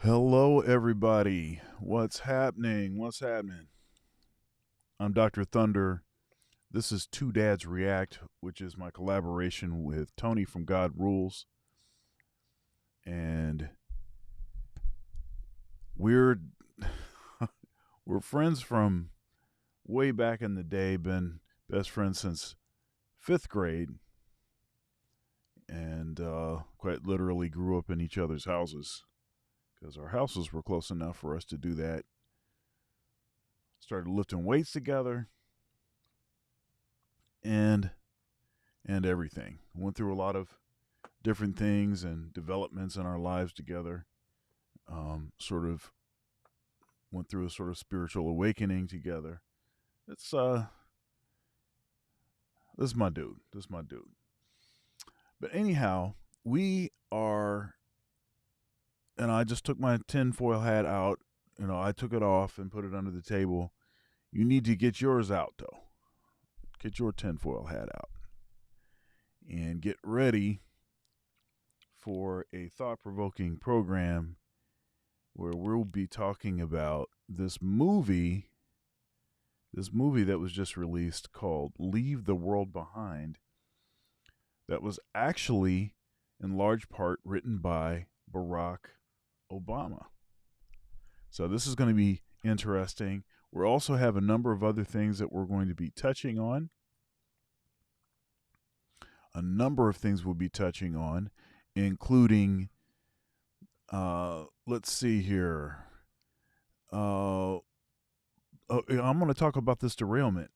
Hello, everybody. What's happening? What's happening? I'm Dr. Thunder. This is Two Dads React, which is my collaboration with Tony from God Rules. And we're we're friends from way back in the day, been best friends since 5th grade, and quite literally grew up in each other's houses because our houses were close enough for us to do that. Started lifting weights together and everything. Went through a lot of different things and developments in our lives together. Sort of went through a sort of spiritual awakening together. It's this is my dude. This is my dude. But anyhow, we are, and I just took my tinfoil hat out. I took it off and put it under the table. You need to get yours out, though. Get your tinfoil hat out and get ready for a thought-provoking program where we'll be talking about this movie that was just released called Leave the World Behind, that was actually in large part written by Barack Obama. So this is going to be interesting. We also have a number of other things that we're going to be touching on. A number of things we'll be touching on, including, let's see here. I'm going to talk about this derailment,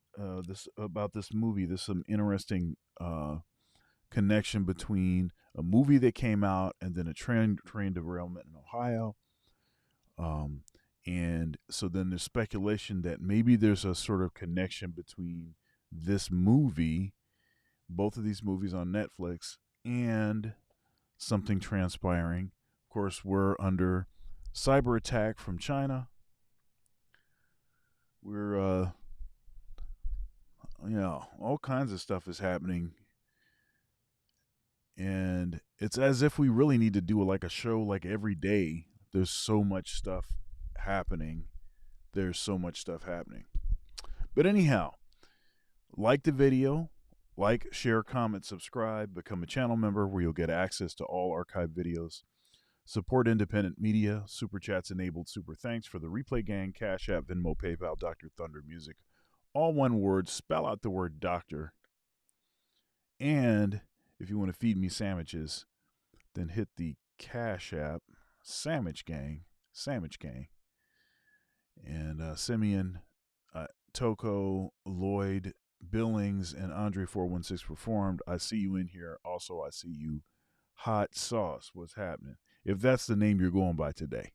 about this movie. There's some interesting connection between a movie that came out and then a train derailment in Ohio. And so then there's speculation that maybe there's a sort of connection between this movie, both of these movies on Netflix, and something transpiring. Of course, we're under cyber attack from China. We're, all kinds of stuff is happening. And it's as if we really need to do like a show like every day. There's so much stuff happening. There's so much stuff happening. But anyhow, like the video, like, share, comment, subscribe, become a channel member where you'll get access to all archived videos. Support independent media, super chats enabled, super thanks for the Replay Gang, Cash App, Venmo, PayPal, Dr. Thunder Music. All one word, spell out the word doctor. And if you want to feed me sandwiches, then hit the Cash App, Sandwich Gang. And Simeon, Toko, Lloyd, Billings, and Andre 416 performed. I see you in here. Also, I see you. Hot Sauce. What's happening? If that's the name you're going by today.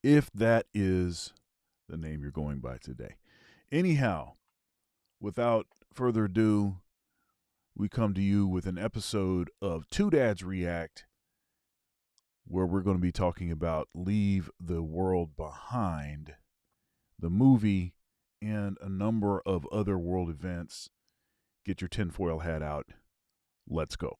If that is the name you're going by today. Anyhow, without further ado, we come to you with an episode of Two Dads React, where we're going to be talking about Leave the World Behind, the movie, and a number of other world events. Get your tinfoil hat out. Let's go.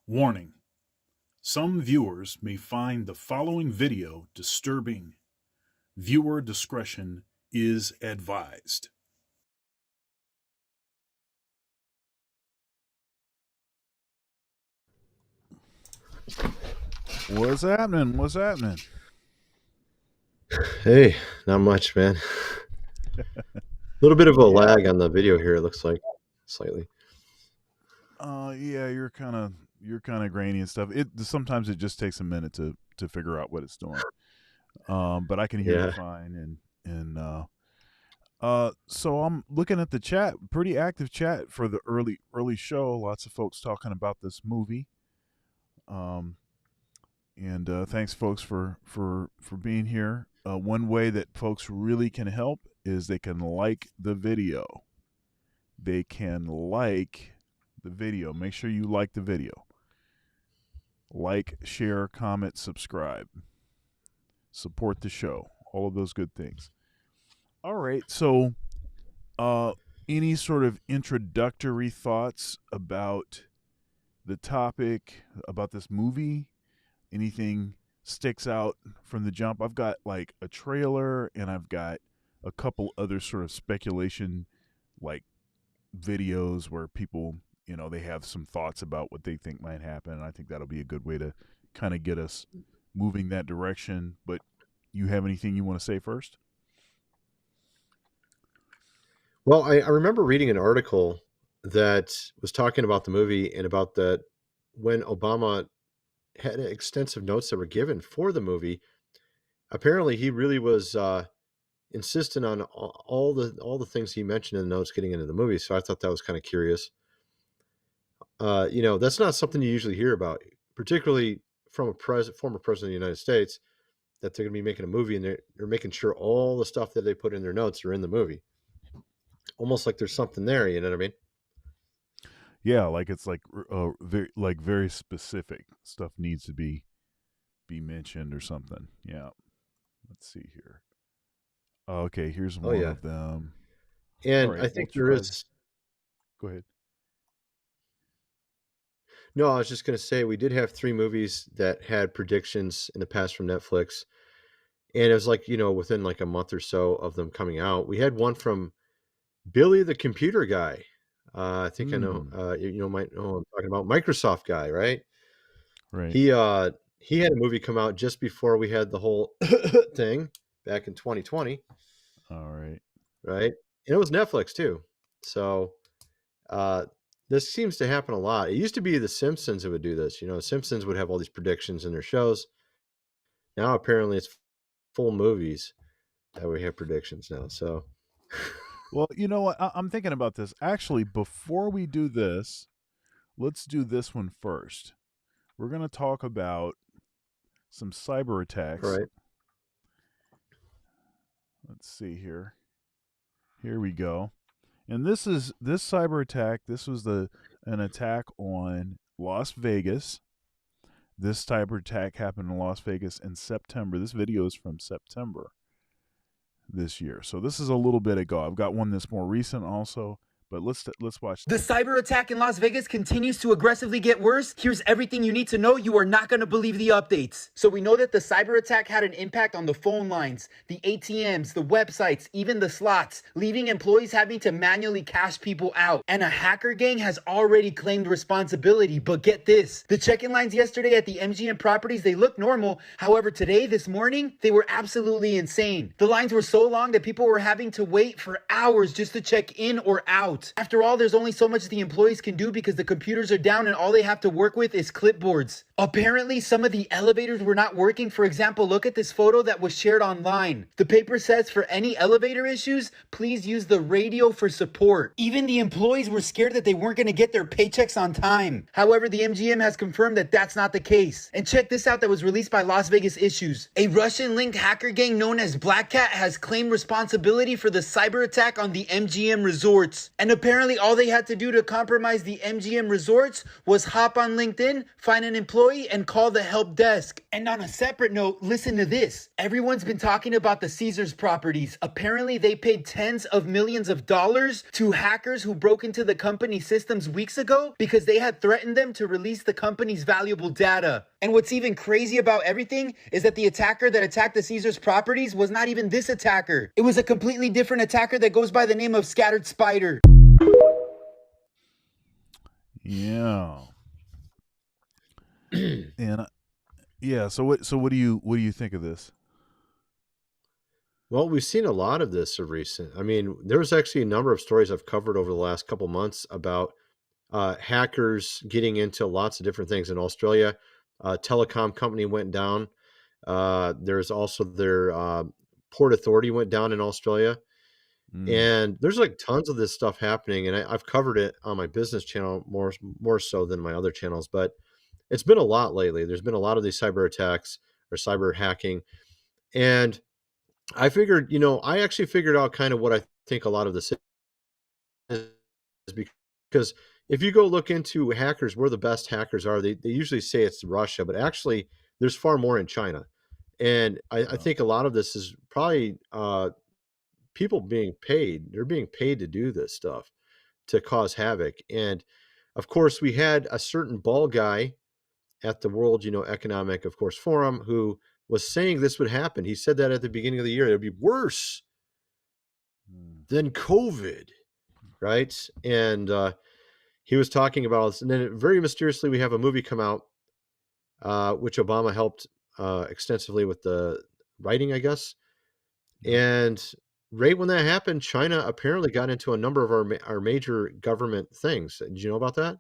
Warning: some viewers may find the following video disturbing. Viewer discretion is advised. What's happening? What's happening? Hey, not much, man. A little bit of a lag on the video here, it looks like, slightly. Yeah, you're kind of grainy and stuff. It sometimes it just takes a minute to figure out what it's doing. But I can hear you Yeah. fine, so I'm looking at the chat, pretty active chat for the early show. Lots of folks talking about this movie. Um, and thanks, folks, for being here. One way that folks really can help is they can like the video. They can like the video. Make sure you like the video. Like, share, comment, subscribe. Support the show. All of those good things. All right. So, uh, any sort of introductory thoughts about the topic, about this movie? Anything sticks out from the jump? I've got like a trailer and I've got a couple other sort of speculation, like videos where people, they have some thoughts about what they think might happen. And I think that'll be a good way to kind of get us moving that direction. But you have anything you want to say first? Well, I remember reading an article that was talking about the movie and about that when Obama had extensive notes that were given for the movie. Apparently, he really was insistent on all the things he mentioned in the notes getting into the movie. So I thought that was kind of curious. That's not something you usually hear about, particularly from a former president of the United States, that they're going to be making a movie and they're making sure all the stuff that they put in their notes are in the movie. Almost like there's something there, you know what I mean? Yeah, like it's very specific stuff needs to be mentioned or something. Yeah. Let's see here. Okay, here's Oh one yeah. of them. All And right, I we'll think there try. is. Go ahead. No, I was just going to say we did have three movies that had predictions in the past from Netflix, and it was like within like a month or so of them coming out. We had one from Billy the Computer Guy. I think I know. Hmm. Might know who I'm talking about, Microsoft guy, right? Right. He had a movie come out just before we had the whole thing back in 2020, All right. right? And it was Netflix too. So uh, this seems to happen a lot. It used to be The Simpsons that would do this. The Simpsons would have all these predictions in their shows. Now apparently it's full movies that we have predictions now. So Well, you know what? I'm thinking about this. Actually, before we do this, let's do this one first. We're going to talk about some cyber all attacks. right, Let's see here. Here we go. And this cyber attack. This was an attack on Las Vegas. This cyber attack happened in Las Vegas in September. This video is from September this year. So this is a little bit ago. I've got one that's more recent also, but let's watch The cyber attack in Las Vegas continues to aggressively get worse. Here's everything you need to know. You are not going to believe the updates. So we know that the cyber attack had an impact on the phone lines, the ATMs, the websites, even the slots, leaving employees having to manually cash people out. And a hacker gang has already claimed responsibility. But get this, the check-in lines yesterday at the MGM properties, they look normal. However, today, this morning, they were absolutely insane. The lines were so long that people were having to wait for hours just to check in or out. After all, there's only so much the employees can do because the computers are down and all they have to work with is clipboards. Apparently, some of the elevators were not working. For example, look at this photo that was shared online. The paper says for any elevator issues, please use the radio for support. Even the employees were scared that they weren't going to get their paychecks on time. However, the MGM has confirmed that that's not the case. And check this out, that was released by Las Vegas Issues. A Russian-linked hacker gang known as Black Cat has claimed responsibility for the cyber attack on the MGM resorts. And And apparently all they had to do to compromise the MGM resorts was hop on LinkedIn, find an employee, and call the help desk. And on a separate note, listen to this. Everyone's been talking about the Caesars properties. Apparently they paid tens of millions of dollars to hackers who broke into the company systems weeks ago because they had threatened them to release the company's valuable data. And what's even crazy about everything is that the attacker that attacked the Caesars properties was not even this attacker. It was a completely different attacker that goes by the name of Scattered Spider. Yeah. And yeah, so what do you think of this? Well, we've seen a lot of this of recent. I mean, there's actually a number of stories I've covered over the last couple months about hackers getting into lots of different things. In Australia, a telecom company went down. There's also their port authority went down in Australia. And there's like tons of this stuff happening. And I've covered it on my business channel more so than my other channels. But it's been a lot lately. There's been a lot of these cyber attacks or cyber hacking. And I figured, I actually figured out kind of what I think a lot of this is, because if you go look into hackers, where the best hackers are, they usually say it's Russia, but actually there's far more in China. And I think a lot of this is probably people being paid. They're being paid to do this stuff, to cause havoc. And of course, we had a certain ball guy at the World, Economic, of course, Forum, who was saying this would happen. He said that at the beginning of the year, it would be worse than COVID, right? And he was talking about this. And then very mysteriously, we have a movie come out, which Obama helped extensively with the writing, I guess. And right when that happened, China apparently got into a number of our major government things. Did you know about that?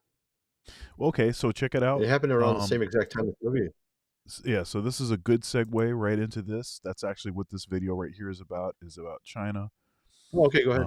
Okay, so check it out. It happened around the same exact time as the movie. Yeah, so this is a good segue right into this. That's actually what this video right here is about China. Oh, okay, go ahead.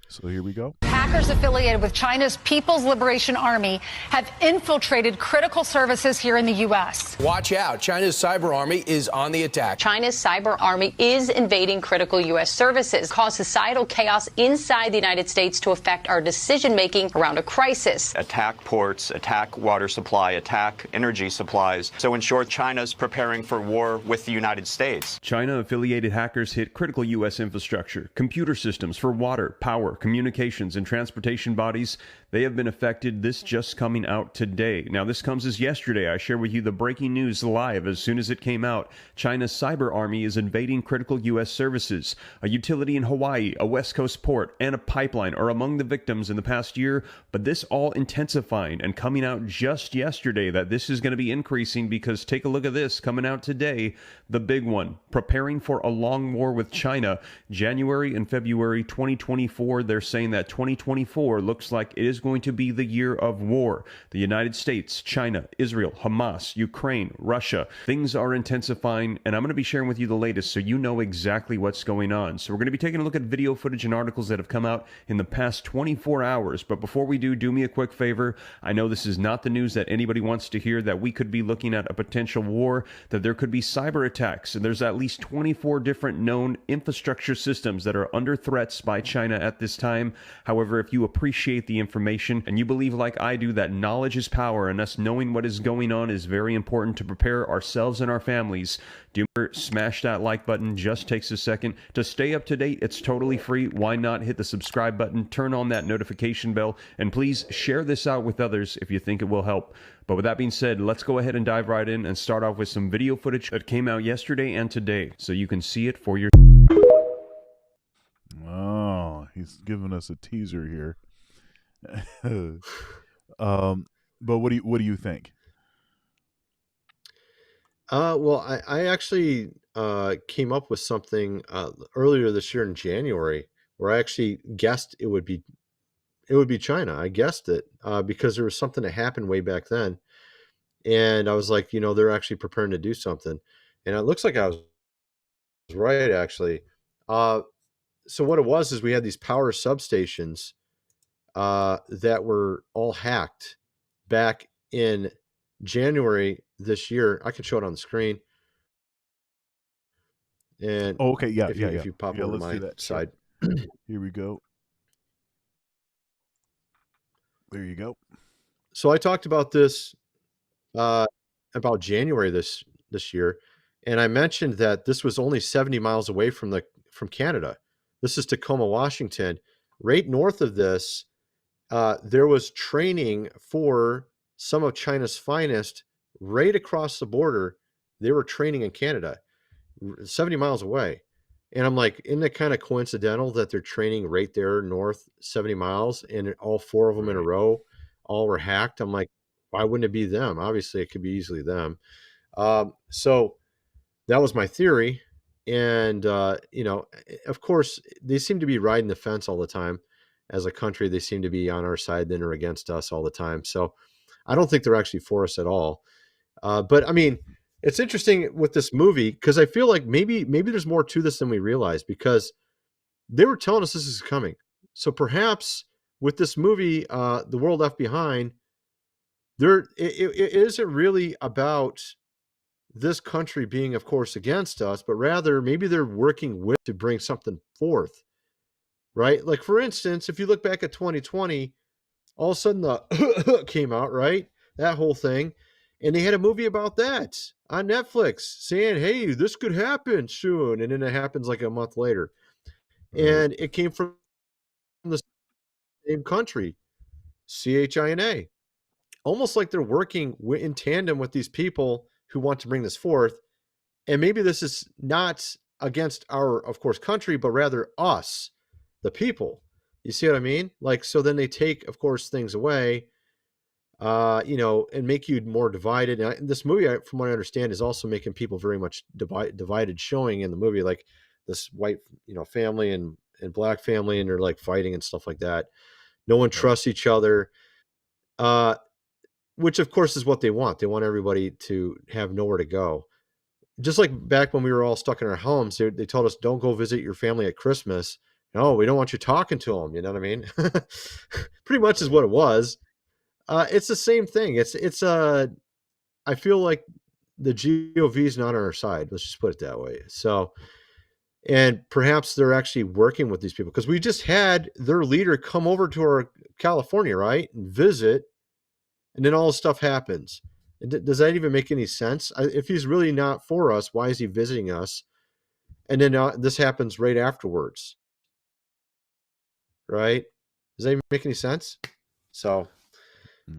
So here we go. Hackers affiliated with China's People's Liberation Army have infiltrated critical services here in the U.S. Watch out. China's cyber army is on the attack. China's cyber army is invading critical U.S. services, cause societal chaos inside the United States to affect our decision-making around a crisis. Attack ports, attack water supply, attack energy supplies. So in short, China's preparing for war with the United States. China-affiliated hackers hit critical U.S. infrastructure, computer systems for water, power, communications, and transportation bodies. They have been affected. This just coming out today. Now, this comes as yesterday. I share with you the breaking news live as soon as it came out. China's cyber army is invading critical U.S. services. A utility in Hawaii, a West Coast port, and a pipeline are among the victims in the past year, but this all intensifying and coming out just yesterday that this is going to be increasing because take a look at this coming out today. The big one, preparing for a long war with China. January and February 2024, they're saying that 2024 looks like it is going to be the year of war. The United States, China, Israel, Hamas, Ukraine, Russia. Things are intensifying, and I'm going to be sharing with you the latest so you know exactly what's going on. So we're going to be taking a look at video footage and articles that have come out in the past 24 hours. But before we do me a quick favor. I know this is not the news that anybody wants to hear, that we could be looking at a potential war, that there could be cyber attacks, and there's at least 24 different known infrastructure systems that are under threats by China at this time. However, if you appreciate the information and you believe like I do that knowledge is power and us knowing what is going on is very important to prepare ourselves and our families, do smash that like button. Just takes a second to stay up to date. It's totally free. Why not hit the subscribe button, turn on that notification bell, and please share this out with others if you think it will help. But with that being said, let's go ahead and dive right in and start off with some video footage that came out yesterday and today so you can see it for yourself. Oh, he's giving us a teaser here. But what do you think? Well, I actually came up with something earlier this year in January where I actually guessed it would be China. I guessed it because there was something that happened way back then, and I was like, they're actually preparing to do something, and it looks like I was right actually. So what it was is we had these power substations that were all hacked back in January this year. I can show it on the screen. And okay, yeah, if you pop over to my side. Here we go. There you go. So I talked about this about January this year, and I mentioned that this was only 70 miles away from Canada. This is Tacoma, Washington. Right north of this, there was training for some of China's finest right across the border. They were training in Canada, 70 miles away. And I'm like, isn't it kind of coincidental that they're training right there north 70 miles and all four of them in a row all were hacked? I'm like, why wouldn't it be them? Obviously, it could be easily them. So that was my theory. And, of course, they seem to be riding the fence all the time. As a country, they seem to be on our side then or against us all the time. So I don't think they're actually for us at all. But I mean, it's interesting with this movie because I feel like maybe there's more to this than we realize because they were telling us this is coming. So perhaps with this movie, The World Left Behind, it isn't really about this country being, of course, against us, but rather maybe they're working with to bring something forth, right? Like, for instance, if you look back at 2020, all of a sudden the came out, right? That whole thing. And they had a movie about that on Netflix saying, hey, this could happen soon. And then it happens like a month later. Right. And it came from the same country, CHINA. Almost like they're working in tandem with these people who want to bring this forth. And maybe this is not against our, of course, country, but rather us, the people. You see what I mean? Like, so then they take, of course, things away, and make you more divided. And this movie, from what I understand, is also making people very much divided, showing in the movie, like this white, family and black family, and they're like fighting and stuff like that. No one trusts each other, which of course is what they want. They want everybody to have nowhere to go. Just like back when we were all stuck in our homes, they told us, don't go visit your family at Christmas. No, we don't want you talking to them. You know what I mean? Pretty much is what it was. It's the same thing. I feel like the GOV is not on our side. Let's just put it that way. So, and perhaps they're actually working with these people because we just had their leader come over to our California, right, and visit, and then all this stuff happens. Does that even make any sense? If he's really not for us, why is he visiting us? And then this happens right afterwards, right? Does that even make any sense? So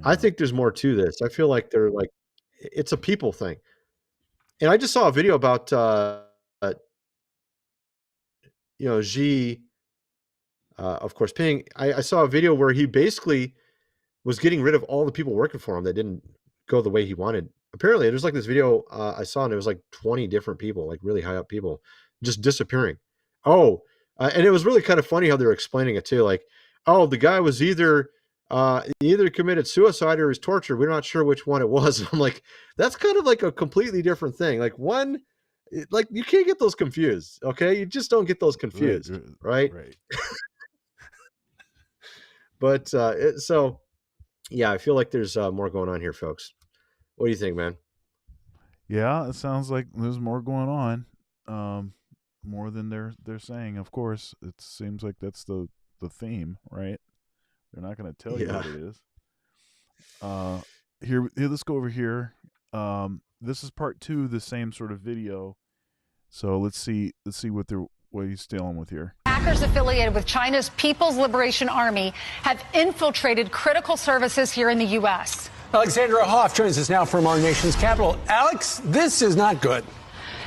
I think there's more to this. I feel like it's a people thing. And I just saw a video about, Xi, of course, Ping. I saw a video where he basically was getting rid of all the people working for him that didn't go the way he wanted. Apparently, there's like this video I saw, and it was like 20 different people, like really high up people, just disappearing. And it was really kind of funny how they were explaining it too. Like, the guy was either committed suicide or was tortured. We're not sure which one it was. I'm like, that's kind of like a completely different thing. Like like you can't get those confused. Okay. You just don't get those confused. Right. But, so yeah, I feel like there's more going on here, folks. What do you think, man? Yeah, it sounds like there's more going on. More than they're saying. Of course, it seems like that's the theme, right? They're not going to tell you what it is. Here, let's go over here. This is part 2 of the same sort of video. So let's see what he's dealing with here. Hackers affiliated with China's People's Liberation Army have infiltrated critical services here in the U.S. Alexandra Hoff joins us now from our nation's capital. Alex, this is not good.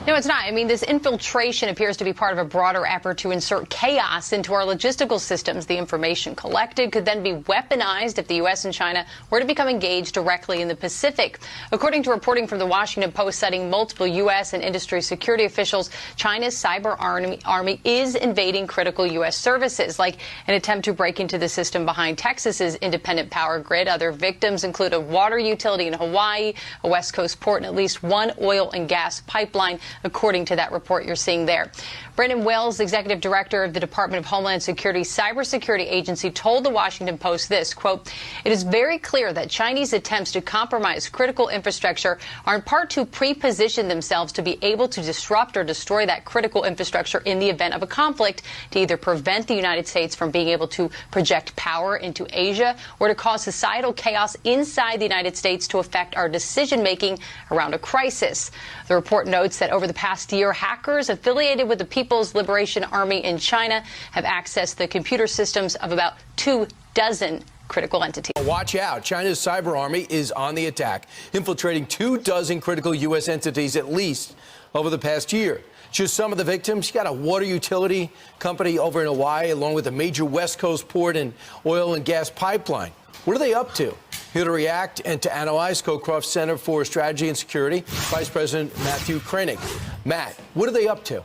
No, it's not. I mean, this infiltration appears to be part of a broader effort to insert chaos into our logistical systems. The information collected could then be weaponized if the U.S. and China were to become engaged directly in the Pacific. According to reporting from the Washington Post citing multiple U.S. and industry security officials, China's cyber army is invading critical U.S. services, like an attempt to break into the system behind Texas's independent power grid. Other victims include a water utility in Hawaii, a West Coast port, and at least one oil and gas pipeline. according to that report you're seeing there. Brandon Wells, executive director of the Department of Homeland Security's cybersecurity agency, told the Washington Post this, quote, "It is very clear that Chinese attempts to compromise critical infrastructure are in part to pre-position themselves to be able to disrupt or destroy that critical infrastructure in the event of a conflict, to either prevent the United States from being able to project power into Asia or to cause societal chaos inside the United States to affect our decision-making around a crisis." The report notes that over the past year, hackers affiliated with the People's Liberation Army in China have accessed the computer systems of about 24 critical entities. Watch out. China's cyber army is on the attack, infiltrating 24 critical U.S. entities at least over the past year. Just some of the victims. You got a water utility company over in Hawaii, along with a major West Coast port and oil and gas pipeline. What are they up to? Here to react and to analyze, Scowcroft Center for Strategy and Security, Vice President Matthew Koenig. Matt, what are they up to?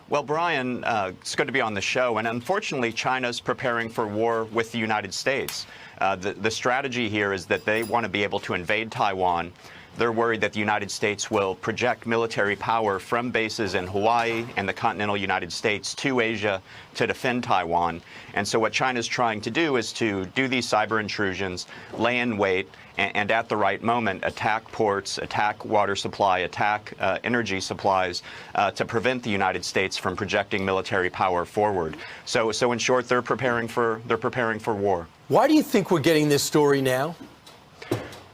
Well, Brian, it's good to be on the show. And unfortunately, China's preparing for war with the United States. The strategy here is that they want to be able to invade Taiwan. They're worried that the United States will project military power from bases in Hawaii and the continental United States to Asia to defend Taiwan. And so what China's trying to do is to do these cyber intrusions, lay in wait, and at the right moment attack ports, attack water supply, attack energy supplies to prevent the United States from projecting military power forward. So in short, they're preparing for war. Why do you think we're getting this story now?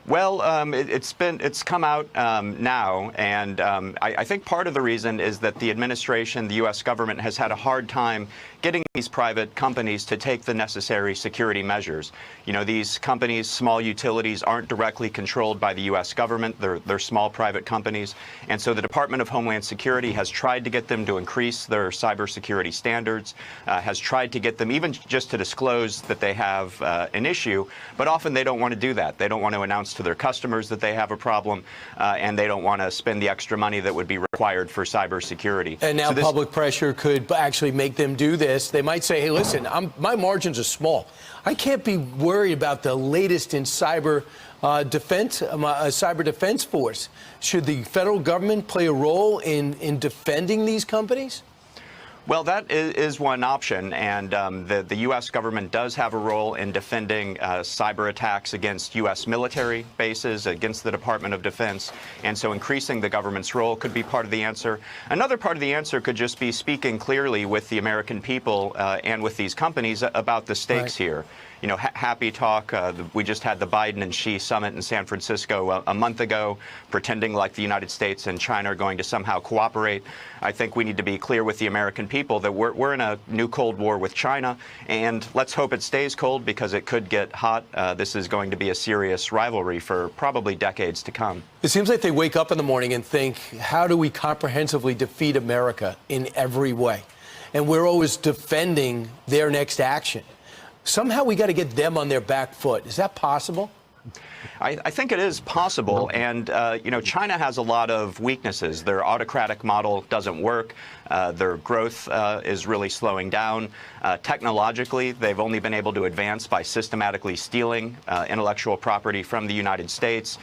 Well, it's come out now, and I think part of the reason is that the administration, the U.S. government, has had a hard time getting these private companies to take the necessary security measures. You know, these companies, small utilities, aren't directly controlled by the U.S. government. They're small private companies. And so the Department of Homeland Security has tried to get them to increase their cybersecurity standards, has tried to get them even just to disclose that they have an issue. But often they don't want to do that. They don't want to announce to their customers that they have a problem, and they don't want to spend the extra money that would be required for cybersecurity. And now public pressure could actually make them do this. They might say, hey, listen, my margins are small. I can't be worried about the latest in cyber defense force. Should the federal government play a role in defending these companies? Well, that is one option, and the U.S. government does have a role in defending cyber attacks against U.S. military bases, against the Department of Defense, and so increasing the government's role could be part of the answer. Another part of the answer could just be speaking clearly with the American people and with these companies about the stakes here. You know, happy talk. We just had the Biden and Xi summit in San Francisco a month ago, pretending like the United States and China are going to somehow cooperate. I think we need to be clear with the American people that we're in a new Cold War with China, and let's hope it stays cold because it could get hot. This is going to be a serious rivalry for probably decades to come. It seems like they wake up in the morning and think, how do we comprehensively defeat America in every way? And we're always defending their next action. Somehow we got to get them on their back foot. Is that possible? I think it is possible, and you know, China has a lot of weaknesses. Their autocratic model doesn't work. Their growth is really slowing down. Technologically, they've only been able to advance by systematically stealing intellectual property from the United States.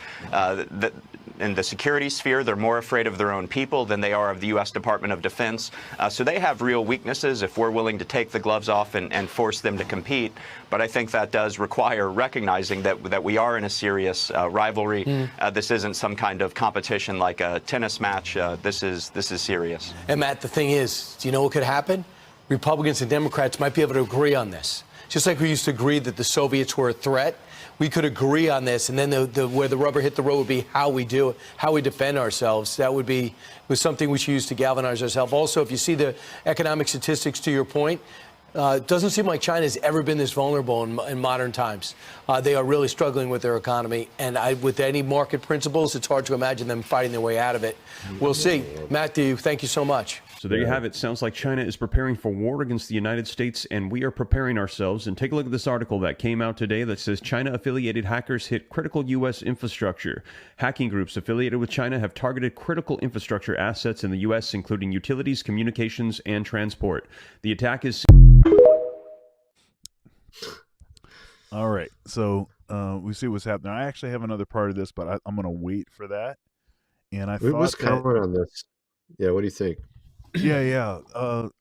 In the security sphere, they're more afraid of their own people than they are of the U.S. Department of Defense. So they have real weaknesses if we're willing to take the gloves off and force them to compete. But I think that does require recognizing that we are in a serious rivalry. This isn't some kind of competition like a tennis match. This is serious. And Matt, the thing is, do you know what could happen? Republicans and Democrats might be able to agree on this. Just like we used to agree that the Soviets were a threat, we could agree on this, and then where the rubber hit the road would be how we do it, how we defend ourselves. That was something we should use to galvanize ourselves. Also, if you see the economic statistics, to your point, it doesn't seem like China's ever been this vulnerable in modern times. They are really struggling with their economy, and with any market principles, it's hard to imagine them fighting their way out of it. We'll see. Matthew, thank you so much. So there you have it. Sounds like China is preparing for war against the United States, and we are preparing ourselves. And take a look at this article that came out today that says China-affiliated hackers hit critical U.S. infrastructure. Hacking groups affiliated with China have targeted critical infrastructure assets in the U.S., including utilities, communications, and transport. The attack is... All right. So we see what's happening. I actually have another part of this, but I'm going to wait for that. And I was comment on this. Yeah, what do you think? Yeah, yeah.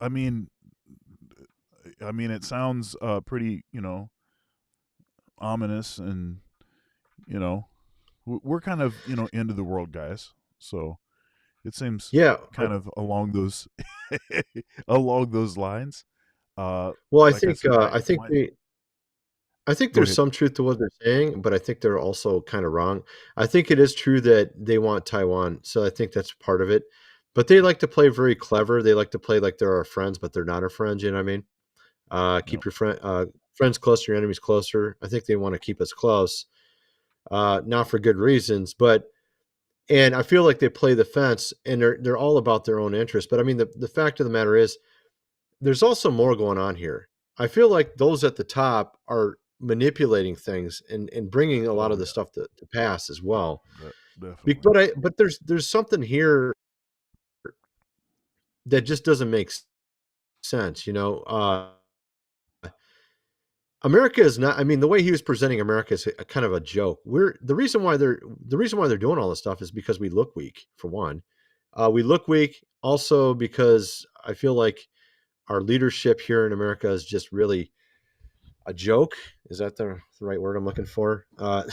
I mean, it sounds pretty, ominous, and you know, we're kind of, end of the world guys. So it seems Yeah. kind of along those along those lines. Well, I Like I think said, my I think my they I think go there's ahead. some truth to what they're saying, but I think they're also kind of wrong. I think it is true that they want Taiwan, so I think that's part of it. But they like to play very clever. They like to play like they're our friends, but they're not our friends. You know what I mean? Yep. Keep your friends close, your enemies closer. I think they want to keep us close, not for good reasons, but and I feel like they play the fence, and they're all about their own interest. But I mean, the fact of the matter is, there's also more going on here. I feel like those at the top are manipulating things and bringing a lot Oh of the yeah, stuff to pass as well. definitely. But there's something here that just doesn't make sense. America is not. I mean, the way he was presenting America is a kind of a joke. The reason why they're doing all this stuff is because we look weak. For one, we look weak. Also, because I feel like our leadership here in America is just really a joke. Is that the right word I'm looking for? But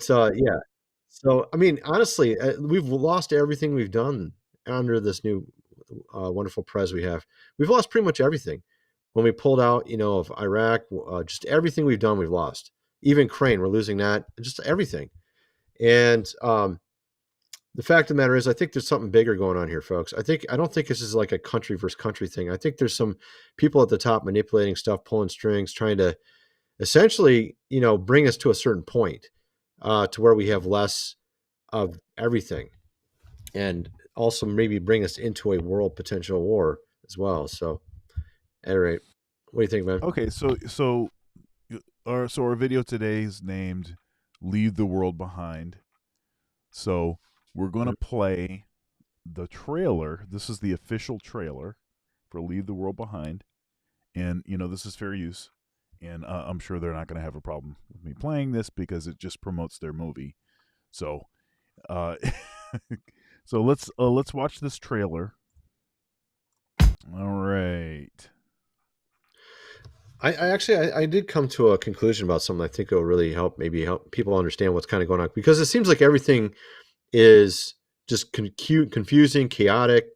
yeah. So I mean, honestly, we've lost everything we've done under this new wonderful prez we have. We've lost pretty much everything. When we pulled out, of Iraq, just everything we've done, we've lost. Even Crane, we're losing that. Just everything. And the fact of the matter is, I think there's something bigger going on here, folks. I don't think this is like a country versus country thing. I think there's some people at the top manipulating stuff, pulling strings, trying to essentially, bring us to a certain point, to where we have less of everything, and also maybe bring us into a world potential war as well. So, at any rate, what do you think, man? Okay, so our video today is named "Leave the World Behind." So we're gonna Mhm. play the trailer. This is the official trailer for "Leave the World Behind," and this is fair use. And I'm sure they're not going to have a problem with me playing this because it just promotes their movie. So, uh, so let's watch this trailer. All right. I actually I did come to a conclusion about something I think will really maybe help people understand what's kind of going on, because it seems like everything is just confusing, chaotic,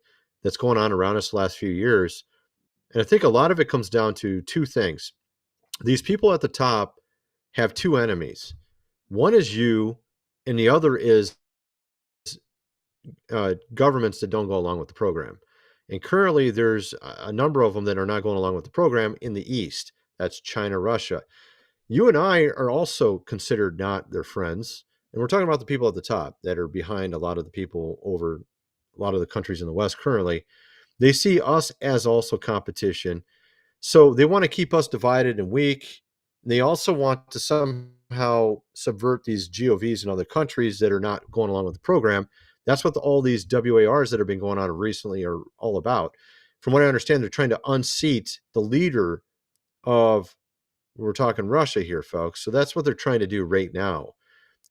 that's going on around us the last few years. And I think a lot of it comes down to two things. These people at the top have two enemies. One is you, and the other is governments that don't go along with the program. And currently, there's a number of them that are not going along with the program in the East. That's China, Russia. You and I are also considered not their friends. And we're talking about the people at the top that are behind a lot of the people over a lot of the countries in the West currently. They see us as also competition. So they want to keep us divided and weak. They also want to somehow subvert these GOVs in other countries that are not going along with the program. That's what all these WARs that have been going on recently are all about. From what I understand, they're trying to unseat the leader of, we're talking Russia here, folks. So that's what they're trying to do right now.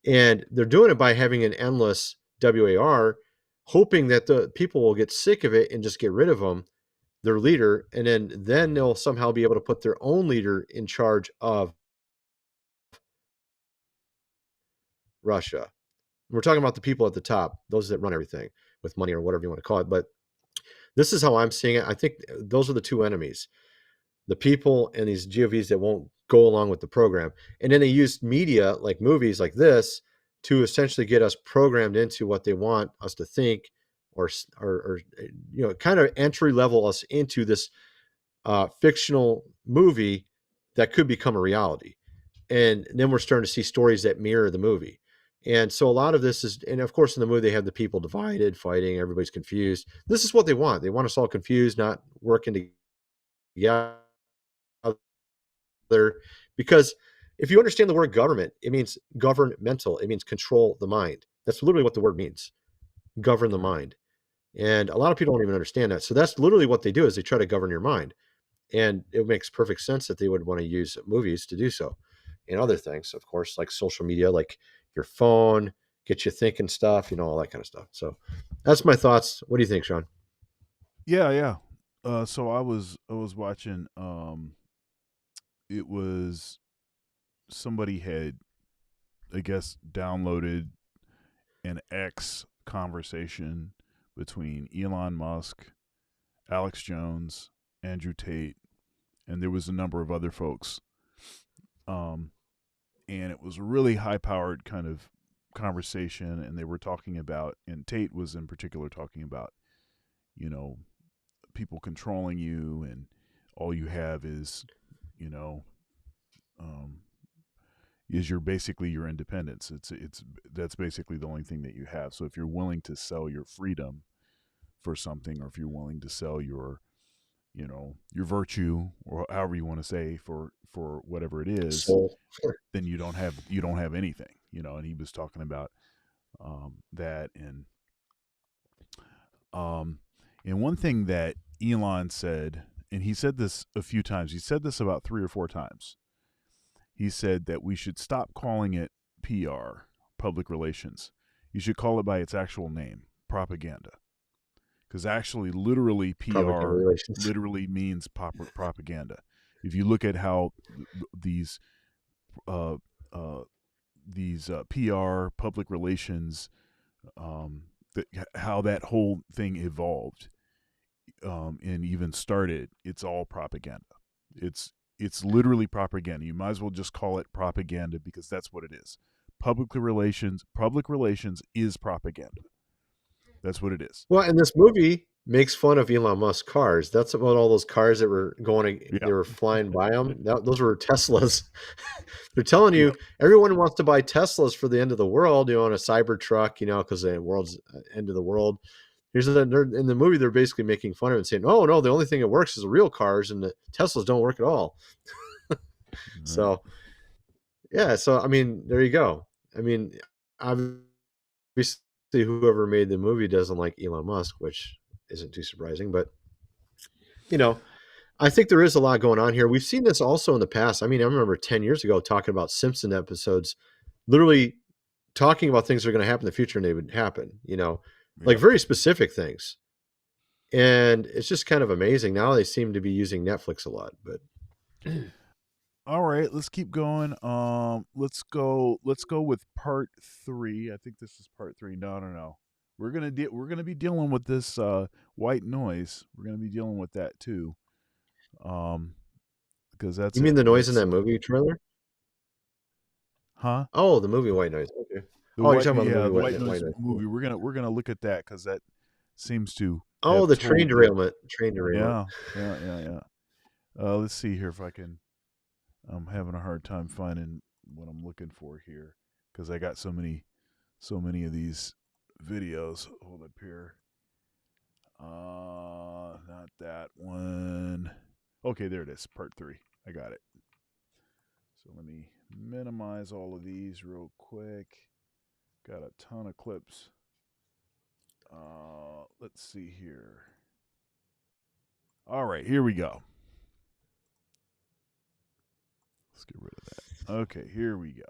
And they're doing it by having an endless WAR, hoping that the people will get sick of it and just get rid of them, their leader, and then they'll somehow be able to put their own leader in charge of Russia. We're talking about the people at the top, those that run everything with money or whatever you want to call it. But this is how I'm seeing it. I think those are the two enemies: the people and these GOVs that won't go along with the program. And then they use media like movies like this to essentially get us programmed into what they want us to think, or kind of entry level us into this fictional movie that could become a reality. And then we're starting to see stories that mirror the movie. And so a lot of this is, and of course, in the movie, they have the people divided, fighting, everybody's confused. This is what they want. They want us all confused, not working together. Because if you understand the word government, it means governmental, it means control the mind. That's literally what the word means: govern the Right. mind. And a lot of people don't even understand that. So that's literally what they do, is they try to govern your mind. And it makes perfect sense that they would want to use movies to do so, and other things, of course, like social media, like your phone, get you thinking stuff, all that kind of stuff. So that's my thoughts. What do you think, Sean? Yeah. So I was watching. It was somebody had, I guess, downloaded an X conversation between Elon Musk, Alex Jones, Andrew Tate, and there was a number of other folks. And it was a really high-powered kind of conversation, and they were talking about, and Tate was in particular talking about, people controlling you, and all you have is, is basically your independence. That's basically the only thing that you have. So if you're willing to sell your freedom for something, or if you're willing to sell your virtue, or however you want to say, for whatever it is, Soul. then you don't have anything, and he was talking about that. And one thing that Elon said, and he said this a few times, he said this about 3 or 4 times. He said that we should stop calling it PR, public relations. You should call it by its actual name, propaganda. Because actually, literally, PR literally means propaganda. If you look at how these PR, public relations, how that whole thing evolved and even started, it's all propaganda. It's literally propaganda. You might as well just call it propaganda, because that's what it is. Public relations is propaganda. That's what it is. Well, and this movie makes fun of Elon Musk cars. That's about all those cars that were they were flying by them. Those were Teslas. They're telling you everyone wants to buy Teslas for the end of the world, on a cyber truck, because the world's end of the world. In the movie, they're basically making fun of it and saying, "Oh no, the only thing that works is the real cars, and the Teslas don't work at all." So, yeah. So I mean, there you go. I mean, obviously, whoever made the movie doesn't like Elon Musk, which isn't too surprising. But I think there is a lot going on here. We've seen this also in the past. I mean, I remember 10 years ago talking about Simpson episodes, literally talking about things that are going to happen in the future, and they would happen. Like very specific things. And it's just kind of amazing. Now they seem to be using Netflix a lot, but all right, let's keep going. Let's go with part 3. I think this is part 3. No. We're going to be dealing with this white noise. We're going to be dealing with that too. Because that's You mean the noise in that movie trailer? Huh? Oh, the movie White Noise. Okay. You're talking about the White Noise movie. We're gonna look at that, because that seems to. Oh, the train derailment. Yeah. Let's see here if I can. I'm having a hard time finding what I'm looking for here, because I got so many of these videos. Hold up here. Not that one. Okay, there it is. Part 3. I got it. So let me minimize all of these real quick. Got a ton of clips. Let's see here. All right, here we go. Let's get rid of that. Okay, here we go.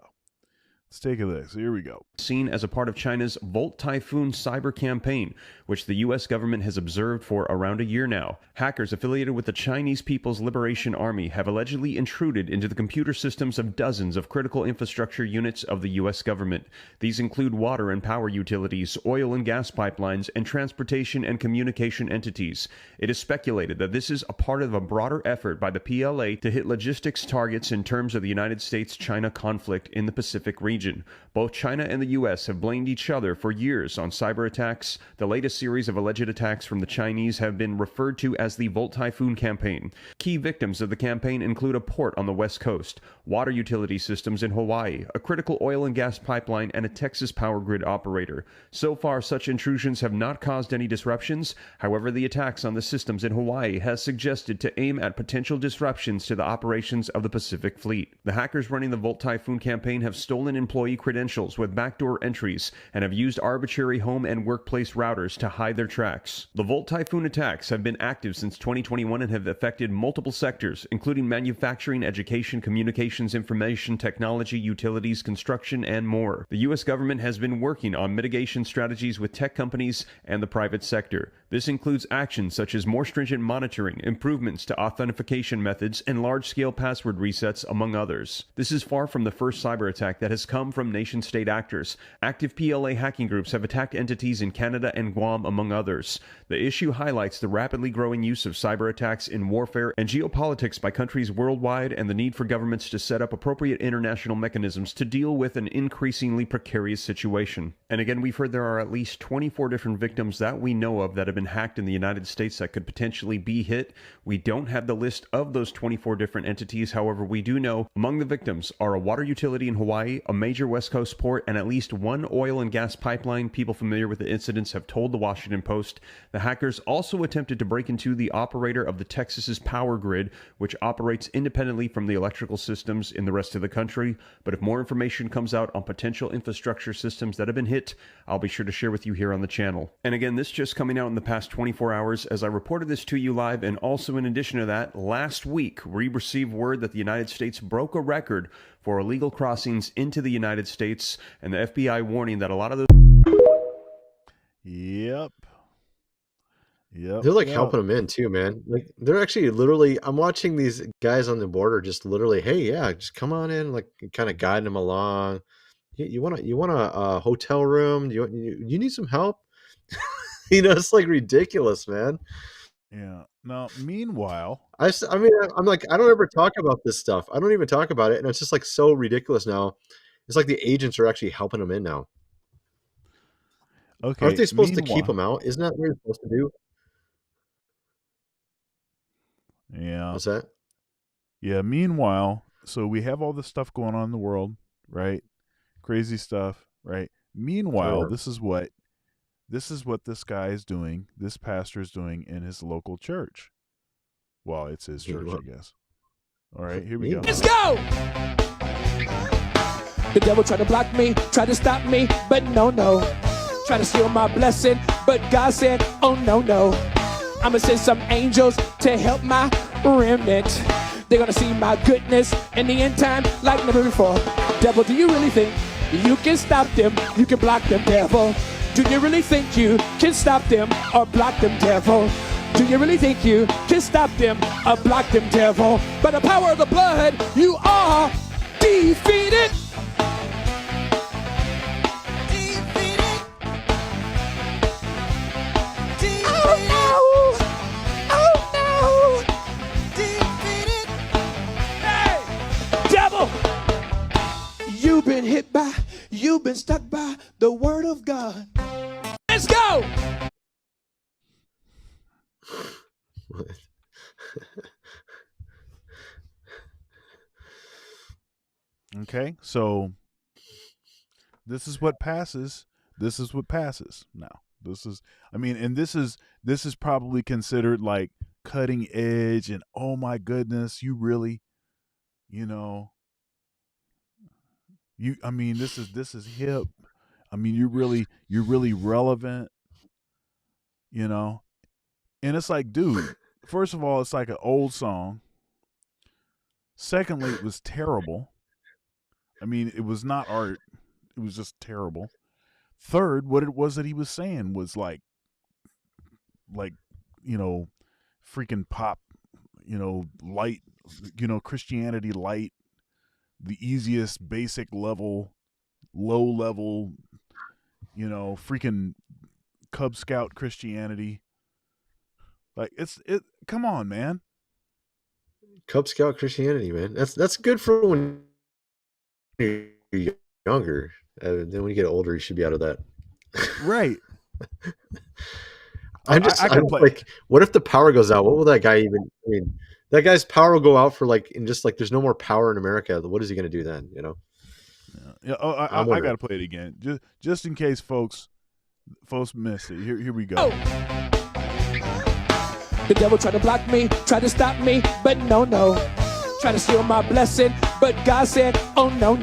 Let's take a look. So here we go. Seen as a part of China's Volt Typhoon cyber campaign, which the U.S. government has observed for around a year now. Hackers affiliated with the Chinese People's Liberation Army have allegedly intruded into the computer systems of dozens of critical infrastructure units of the U.S. government. These include water and power utilities, oil and gas pipelines, and transportation and communication entities. It is speculated that this is a part of a broader effort by the PLA to hit logistics targets in terms of the United States-China conflict in the Pacific region. Both China and the U.S. have blamed each other for years on cyber attacks. The latest series of alleged attacks from the Chinese have been referred to as the Volt Typhoon campaign. Key victims of the campaign include a port on the West Coast, water utility systems in Hawaii, a critical oil and gas pipeline, and a Texas power grid operator. So far, such intrusions have not caused any disruptions. However, the attacks on the systems in Hawaii has suggested to aim at potential disruptions to the operations of the Pacific Fleet. The hackers running the Volt Typhoon campaign have stolen employee credentials with backdoor entries and have used arbitrary home and workplace routers to hide their tracks. The Volt Typhoon attacks have been active since 2021 and have affected multiple sectors, including manufacturing, education, communications, information, technology, utilities, construction, and more. The U.S. government has been working on mitigation strategies with tech companies and the private sector. This includes actions such as more stringent monitoring, improvements to authentication methods, and large-scale password resets, among others. This is far from the first cyber attack that has come from nation-state actors. Active PLA hacking groups have attacked entities in Canada and Guam, among others. The issue highlights the rapidly growing use of cyber attacks in warfare and geopolitics by countries worldwide and the need for governments to set up appropriate international mechanisms to deal with an increasingly precarious situation. And again, we've heard there are at least 24 different victims that we know of that have been hacked in the United States that could potentially be hit. We don't have the list of those 24 different entities. However, we do know among the victims are a water utility in Hawaii, a major West Coast port, and at least one oil and gas pipeline. People familiar with the incidents have told the Washington Post. The hackers also attempted to break into the operator of the Texas's power grid, which operates independently from the electrical systems in the rest of the country. But if more information comes out on potential infrastructure systems that have been hit, I'll be sure to share with you here on the channel. And again, this just coming out in the past 24 hours as I reported this to you live, and also in addition to that, last week we received word that the United States broke a record for illegal crossings into the United States, and the FBI warning that a lot of those... Yep. They're like helping them in too, man. Like they're actually literally, I'm watching these guys on the border just literally, hey, yeah, just come on in, like kind of guiding them along. You want a hotel room? You need some help? It's like ridiculous, man. Yeah. Now, meanwhile, I'm like, I don't ever talk about this stuff. I don't even talk about it, and it's just like so ridiculous now. It's like the agents are actually helping them in now. okay. Aren't they supposed to keep them out? Isn't that what you're supposed to do? Yeah. What's that? Yeah. Meanwhile, so we have all this stuff going on in the world, right? Crazy stuff, right? Meanwhile, Sure. this is what this guy is doing, this pastor is doing in his local church. Well, it's his church, I guess. All right, here we go. Let's go! The devil tried to block me, tried to stop me, but no. Tried to steal my blessing, but God said, oh no. I'ma send some angels to help my remnant. They're gonna see my goodness in the end time like never before. Devil, do you really think you can stop them? You can block them, devil. Do you really think you can stop them or block them, devil? Do you really think you can stop them or block them, devil? By the power of the blood, you are defeated. You've been stuck by the word of God. Let's go! Okay, so this is what passes. This is what passes now. This is probably considered like cutting edge and oh my goodness, you really, this is hip. You're really relevant, and it's like, dude, first of all, it's like an old song. Secondly, it was terrible. It was not art. It was just terrible. Third, what it was that he was saying was like, freaking pop, light, Christianity light, the easiest basic level, low level, freaking Cub Scout Christianity. Like come on, man. Cub Scout Christianity, man. That's good for when you're younger. Then when you get older, you should be out of that. Right. I'm like, what if the power goes out? What will that guy even? That guy's power will go out for there's no more power in America. What is he going to do then? Yeah. Oh, I got to play it again, just in case folks missed it. Here we go. The devil tried to block me, tried to stop me, but no. Tried to steal my blessing, but God said, oh no.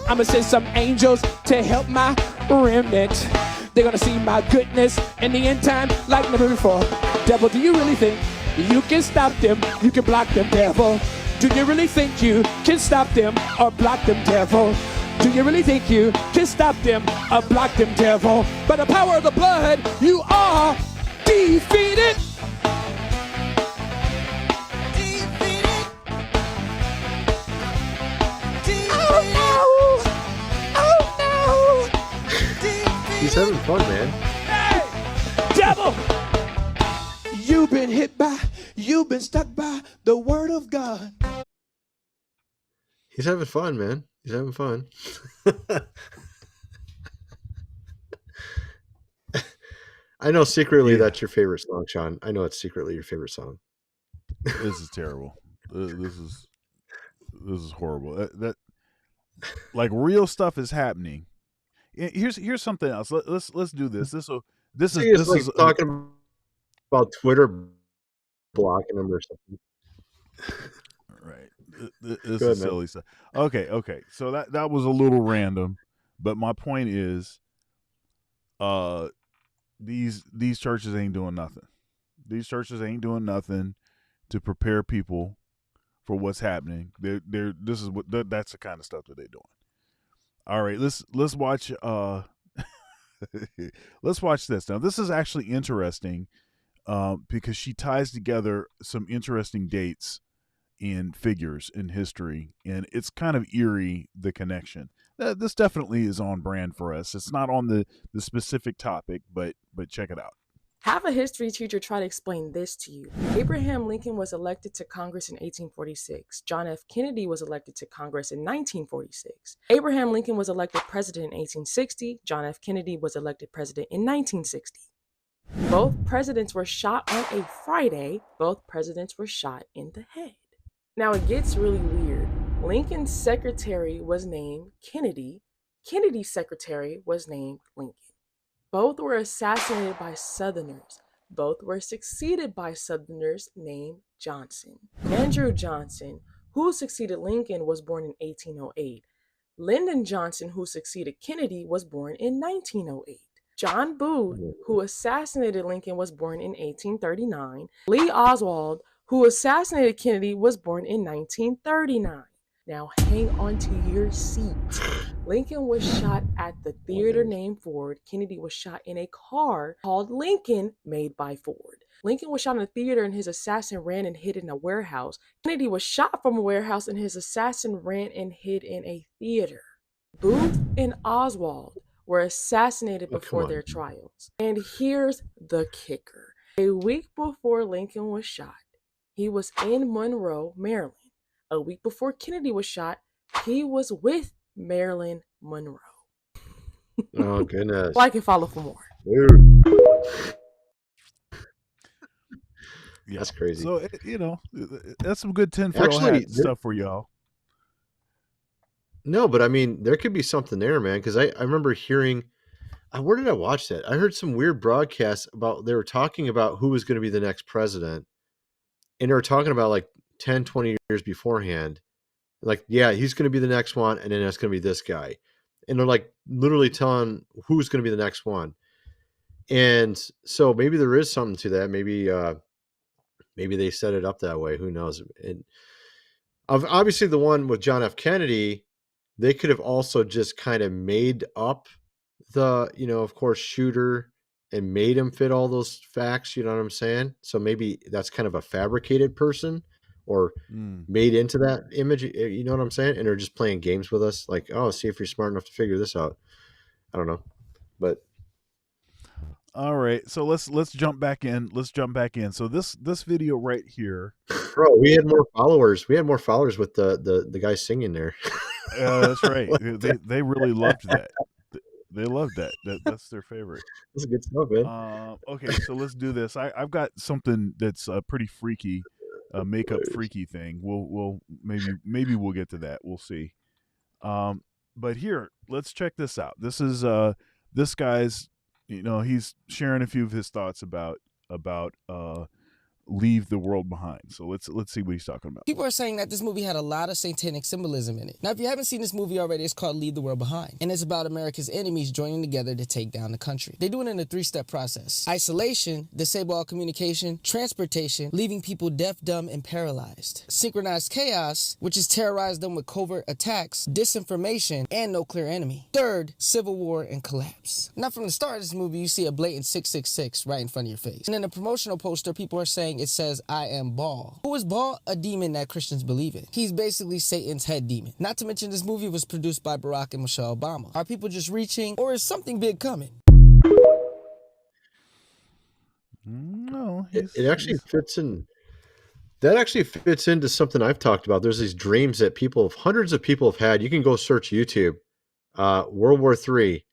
I'ma send some angels to help my remnant. They're gonna see my goodness in the end time like never before. Devil, do you really think you can stop them? You can block them, devil. Do you really think you can stop them or block them, devil? Do you really think you can stop them or block them, devil? By the power of the blood, you are defeated. He's having fun, man. Hey, devil! You've been hit by, you've been stuck by the word of God. He's having fun, man. He's having fun. I know secretly that's your favorite song, Sean. I know it's secretly your favorite song. This is terrible. This is horrible. That like real stuff is happening. Here's something else. Let's do this. This is talking about Twitter blocking him or something. Right. This is silly stuff. Okay. So that was a little random, but my point is, these churches ain't doing nothing. These churches ain't doing nothing to prepare people for what's happening. That's the kind of stuff that they're doing. All right, let's watch let's watch this. Now, this is actually interesting because she ties together some interesting dates and figures in history, and it's kind of eerie, the connection. This definitely is on brand for us. It's not on the specific topic, but check it out. Have a history teacher try to explain this to you. Abraham Lincoln was elected to Congress in 1846. John F. Kennedy was elected to Congress in 1946. Abraham Lincoln was elected president in 1860. John F. Kennedy was elected president in 1960. Both presidents were shot on a Friday. Both presidents were shot in the head. Now it gets really weird. Lincoln's secretary was named Kennedy. Kennedy's secretary was named Lincoln. Both were assassinated by Southerners. Both were succeeded by Southerners named Johnson. Andrew Johnson, who succeeded Lincoln, was born in 1808. Lyndon Johnson, who succeeded Kennedy, was born in 1908. John Booth, who assassinated Lincoln, was born in 1839. Lee Oswald, who assassinated Kennedy, was born in 1939. Now hang on to your seat. Lincoln was shot at the theater named Ford. Kennedy was shot in a car called Lincoln, made by Ford. Lincoln was shot in a theater and his assassin ran and hid in a warehouse. Kennedy was shot from a warehouse and his assassin ran and hid in a theater. Booth and Oswald were assassinated before their trials. And here's the kicker. A week before Lincoln was shot, he was in Monroe, Maryland. A week before Kennedy was shot, he was with Marilyn Monroe. Oh, goodness. Like and follow for more. Dude. Yeah. That's crazy. So, that's some good tinfoil hat stuff for y'all. No, but I mean, there could be something there, man, because I remember hearing, where did I watch that? I heard some weird broadcasts about, they were talking about who was going to be the next president, and they were talking about like 10, 20 years beforehand. Like, yeah, he's going to be the next one, and then it's going to be this guy. And they're like literally telling who's going to be the next one. And so maybe there is something to that. Maybe they set it up that way. Who knows? And obviously the one with John F. Kennedy, they could have also just kind of made up the, of course, shooter and made him fit all those facts. You know what I'm saying? So maybe that's kind of a fabricated person or made into that image. You know what I'm saying? And they're just playing games with us. Like, oh, see if you're smart enough to figure this out. I don't know, but. All right, so let's jump back in. So this video right here, bro, we had more followers. We had more followers with the guy singing there. That's right. they really loved that. They loved that. That's their favorite. That's good stuff, man. Okay, so let's do this. I've got something that's pretty freaky, makeup freaky thing. We'll maybe we'll get to that. We'll see. But here, let's check this out. This is this guy's. He's sharing a few of his thoughts about Leave the World Behind. So let's see what he's talking about. People are saying that this movie had a lot of satanic symbolism in it. Now, if you haven't seen this movie already, it's called Leave the World Behind, and it's about America's enemies joining together to take down the country. They do it in a 3-step process: isolation, disable all communication, transportation, leaving people deaf, dumb, and paralyzed; synchronized chaos, which is terrorize them with covert attacks, disinformation, and no clear enemy; third, civil war and collapse. Now, from the start of this movie, you see a blatant 666 right in front of your face. And in the promotional poster, people are saying it says, "I am Baal." Who is Baal? A demon that Christians believe in. He's basically Satan's head demon. Not to mention, this movie was produced by Barack and Michelle Obama. Are people just reaching, or is something big coming? No, it actually fits in. That actually fits into something I've talked about. There's these dreams that hundreds of people have had. You can go search YouTube, World War III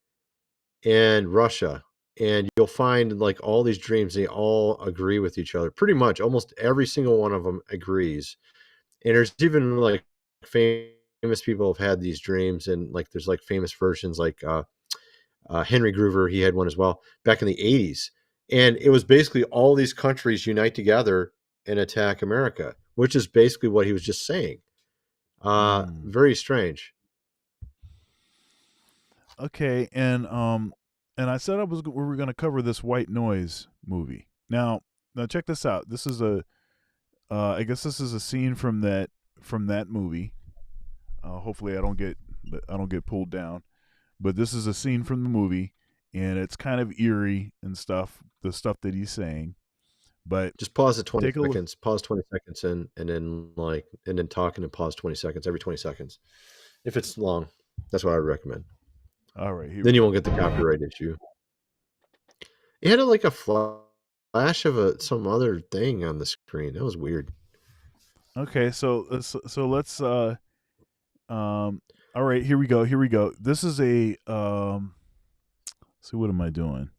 and Russia, and you'll find like all these dreams. They all agree with each other. Pretty much almost every single one of them agrees. And there's even like famous people have had these dreams, and like there's like famous versions like Henry Groover, he had one as well back in the 80s. And it was basically all these countries unite together and attack America, which is basically what he was just saying. Very strange. Okay, and I said we were going to cover this White Noise movie. Now check this out. This is I guess this is a scene from that movie. Hopefully I don't get pulled down. But this is a scene from the movie, and it's kind of eerie and stuff, the stuff that he's saying. But just pause at 20 seconds. Pause 20 seconds and then talk, and then pause 20 seconds every 20 seconds. If it's long, that's what I would recommend. All right. Then you won't get the copyright issue. It had like a flash of some other thing on the screen. That was weird. Okay, so let's all right, here we go. This is a see, what am I doing?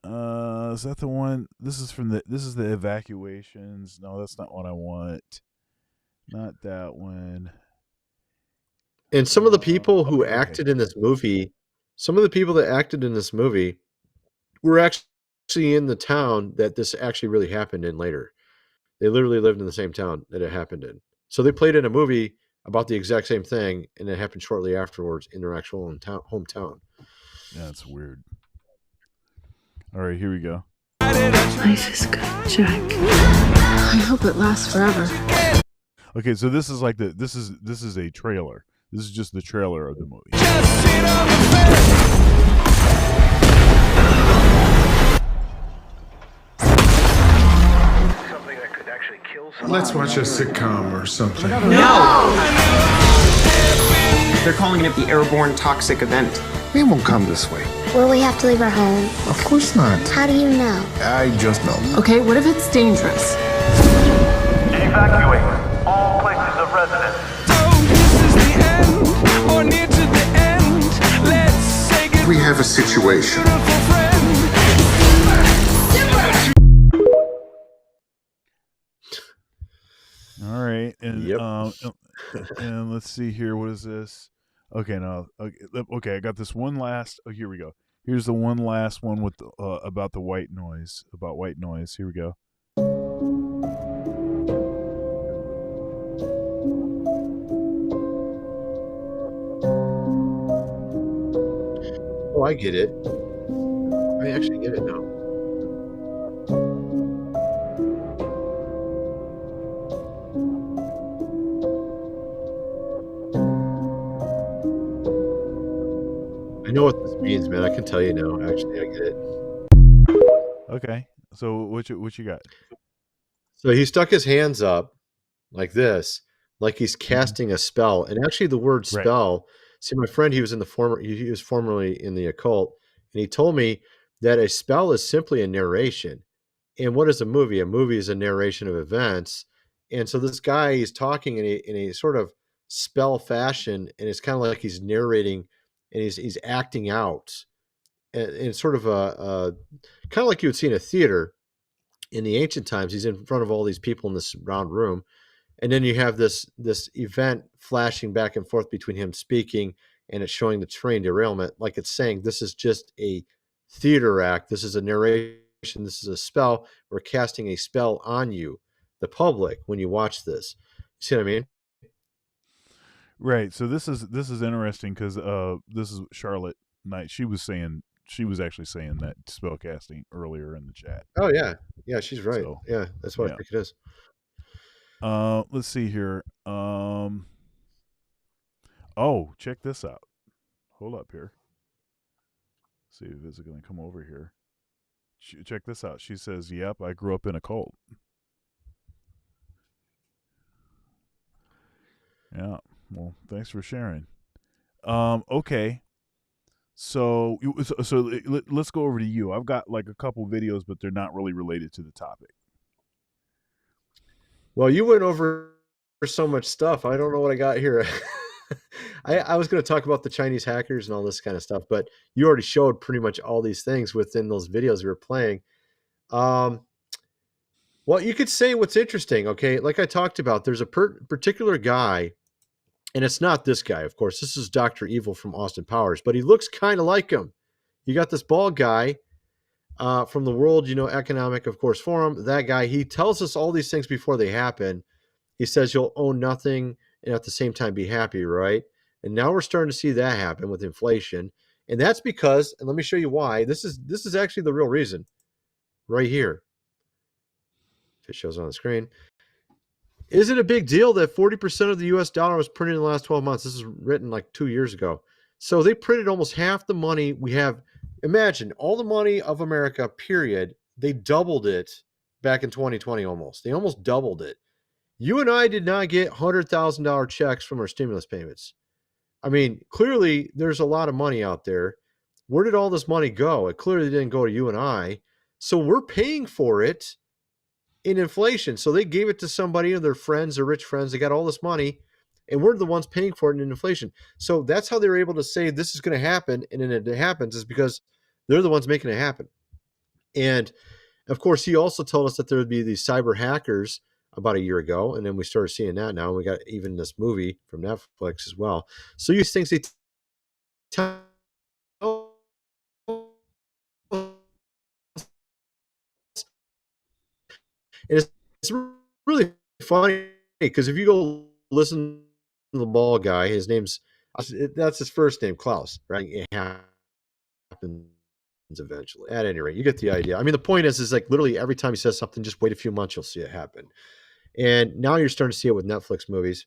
Is that the one? This is the evacuations. No, that's not what I want. Not that one. And some of the people who acted in this movie, some of the people that acted in this movie were actually in the town that this actually really happened in later. They literally lived in the same town that it happened in. So they played in a movie about the exact same thing, and it happened shortly afterwards in their actual hometown. Yeah, that's weird. All right, here we go. Life is good, Jack. I hope it lasts forever. Okay, so this is like this is a trailer. This is just the trailer of the movie. Let's watch a sitcom or something. No! They're calling it the airborne toxic event. We won't come this way. Will we have to leave our home? Of course not. How do you know? I just know. Okay, what if it's dangerous? Evacuate all places of residence. We have a situation. All right, and and let's see here. What is this? Okay, okay. I got this one last. Oh, here we go. Here's the one last one with about the white noise. About white noise. Here we go. Oh, I get it. I actually get it now. I know what this means, man. I can tell you now. Actually, I get it. Okay. So what you got? So he stuck his hands up like this, like he's casting a spell. And actually, the word spell. See, my friend, he was formerly in the occult, and he told me that a spell is simply a narration. And what is a movie? A movie is a narration of events. And so this guy is talking in a sort of spell fashion, and it's kind of like he's narrating, and he's acting out, and sort of a kind of like you would see in a theater in the ancient times. He's in front of all these people in this round room. And then you have this event flashing back and forth between him speaking, and it's showing the train derailment, like it's saying this is just a theater act. This is a narration This is a spell. We're casting a spell on you, the public, when you watch this. You see what I mean? Right. So this is interesting because this is Charlotte Knight. She was actually saying that spell casting earlier in the chat. Oh yeah, yeah, she's right. So, yeah, that's what I think it is. Let's see here. Oh, check this out. Hold up here. See if it's going to come over here. Check this out. She says, "Yep, I grew up in a cult." Yeah. Well, thanks for sharing. Okay. So let's go over to you. I've got like a couple videos, but they're not really related to the topic. Well, you went over so much stuff. I don't know what I got here. I was going to talk about the Chinese hackers and all this kind of stuff, but you already showed pretty much all these things within those videos we were playing. Well, you could say what's interesting, okay? Like I talked about, there's a particular guy, and it's not this guy, of course. This is Dr. Evil from Austin Powers, but he looks kind of like him. You got this bald guy from the World, Economic, of course, Forum. That guy, he tells us all these things before they happen. He says you'll own nothing and at the same time be happy, right? And now we're starting to see that happen with inflation. And that's because, and let me show you why, this is actually the real reason right here. If it shows on the screen. Is it a big deal that 40% of the US dollar was printed in the last 12 months? This is written like 2 years ago. So they printed almost half the money we have. Imagine all the money of America, period. They doubled it back in 2020 almost. They almost doubled it. You and I did not get $100,000 checks from our stimulus payments. I mean, clearly there's a lot of money out there. Where did all this money go? It clearly didn't go to you and I. So we're paying for it in inflation. So they gave it to somebody and their friends, their rich friends. They got all this money, and we're the ones paying for it in inflation. So that's how they're able to say this is going to happen, and then it happens is because they're the ones making it happen. And of course, he also told us that there would be these cyber hackers about a year ago, and then we started seeing that now. We got even this movie from Netflix as well. So these things they tell. And it's really funny because if you go listen to the ball guy, his name's that's his first name, Klaus, right? It happens eventually. At any rate, you get the idea. I mean, the point is like literally every time he says something, just wait a few months, you'll see it happen. And now you're starting to see it with Netflix movies.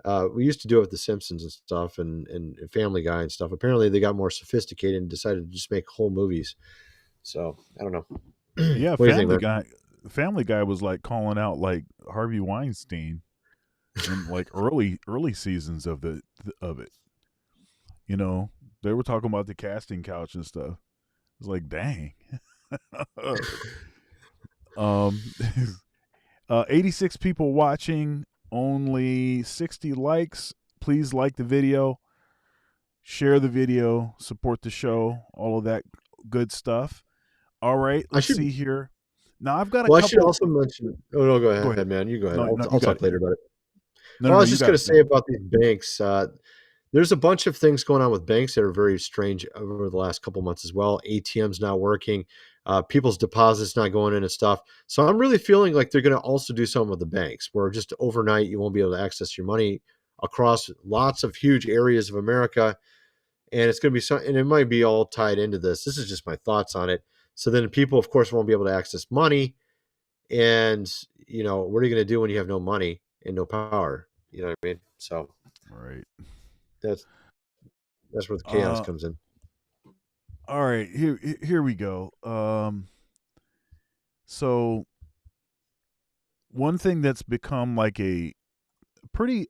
We used to do it with The Simpsons and stuff, and Family Guy and stuff. Apparently, they got more sophisticated and decided to just make whole movies. So I don't know. Yeah, What do you think, Family Guy was like calling out like Harvey Weinstein in like early seasons of it. They were talking about the casting couch and stuff. It was like, dang. 86 people watching, only 60 likes. Please like the video, share the video, support the show, all of that good stuff. All right, let's see here. Now I've got a couple. I should also mention. Oh no, go ahead, man. You go ahead. I'll talk later about it. I was just going to say about these banks. There's a bunch of things going on with banks that are very strange over the last couple months as well. ATMs not working, people's deposits not going in and stuff. So I'm really feeling like they're going to also do something with the banks, where just overnight you won't be able to access your money across lots of huge areas of America, and it's going to be and it might be all tied into this. This is just my thoughts on it. So then people, of course, won't be able to access money, and what are you going to do when you have no money and no power? You know what I mean? So, right. That's where the chaos comes in. All right, here we go. So one thing that's become like a pretty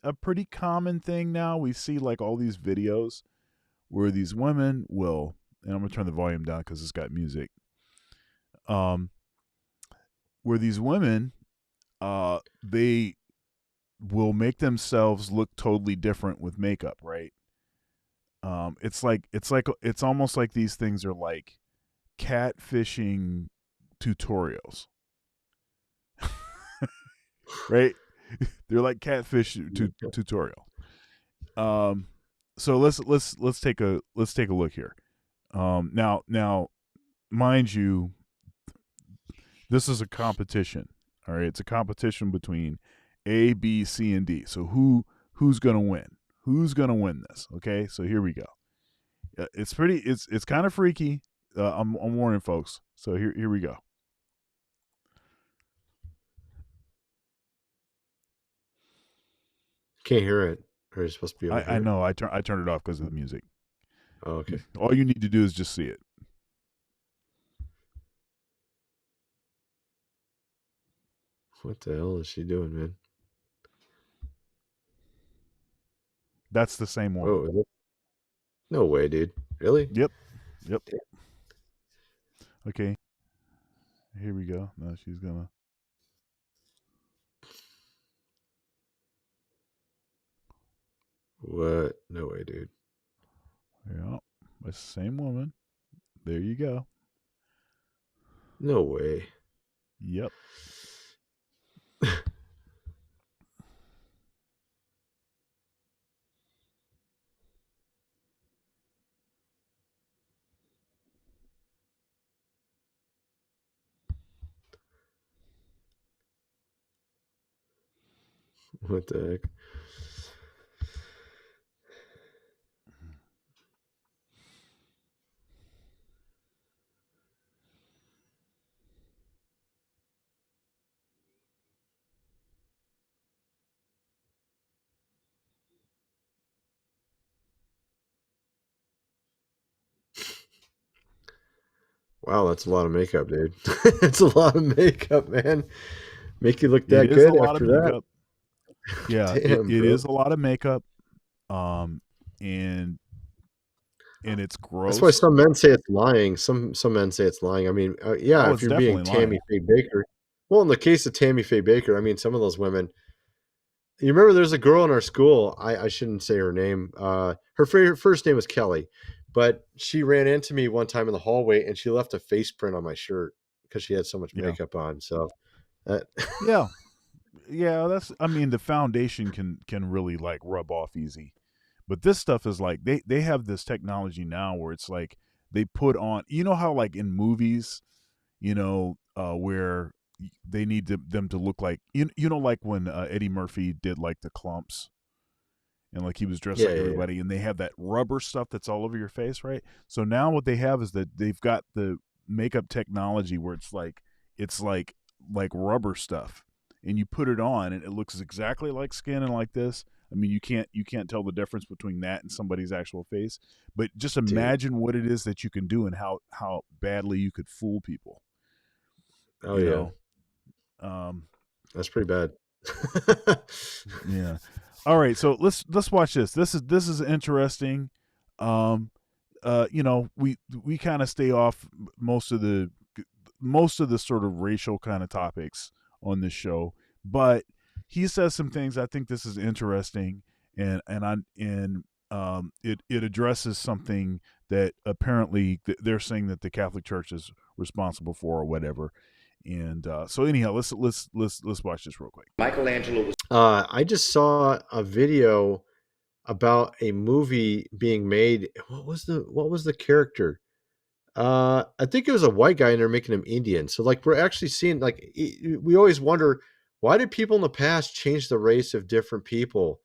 common thing now, we see like all these videos where these women will, and I'm gonna turn the volume down because it's got music. Where these women, they will make themselves look totally different with makeup, right? It's almost like these things are like catfishing tutorials, right? They're like catfish tutorial. So let's take a look here. Now, mind you, This is a competition. All right, it's a competition between A, B, C, and D. So who's gonna win? Who's gonna win this? Okay, so here we go. It's kind of freaky. I'm warning folks. So here we go. Can't hear it. Or you're supposed to be able to hear I it? know. I turned it off because of the music. Oh, okay. All you need to do is just see it. What the hell is she doing, man? That's the same one. Oh, is it? No way, dude. Really? Yep. Okay. Here we go. Now she's gonna. What? No way, dude. Yeah, it's the same woman. There you go. No way. Yep. What the heck? Wow, that's a lot of makeup, dude. It's a lot of makeup, man. Make you look that It is a good lot after of that? makeup. Yeah, Damn, it bro. is a lot of makeup. And it's gross. That's why some men say it's lying. Some men say it's lying. I mean, yeah, Oh, if it's you're being definitely Tammy lying. Faye Baker. Well, in the case of Tammy Faye Baker, I mean, some of those women. You remember there's a girl in our school. I shouldn't say her name. Her first name was Kelly, but she ran into me one time in the hallway and she left a face print on my shirt because she had so much Yeah. makeup on. So, that Yeah, that's. I mean, the foundation can really like rub off easy, but this stuff is like they have this technology now where it's like they put on. You know how like in movies, where they need them to look like like when Eddie Murphy did like the clumps and like he was dressed like yeah. everybody, and they have that rubber stuff that's all over your face, right? So now what they have is that they've got the makeup technology where it's like rubber stuff, and you put it on and it looks exactly like skin and like this. I mean, you can't tell the difference between that and somebody's actual face, but just imagine what it is that you can do and how badly you could fool people. Oh you yeah. know? That's pretty bad. Yeah. All right, so let's watch this. This is interesting. We kind of stay off most of the sort of racial kind of topics on this show, but he says some things. I think this is interesting, and it addresses something that apparently they're saying that the Catholic Church is responsible for or whatever. And so anyhow, let's watch this real quick. Michelangelo was. I just saw a video about a movie being made. What was the character? I think it was a white guy, and they're making him Indian. So like we're actually seeing like we always wonder, why did people in the past change the race of different people,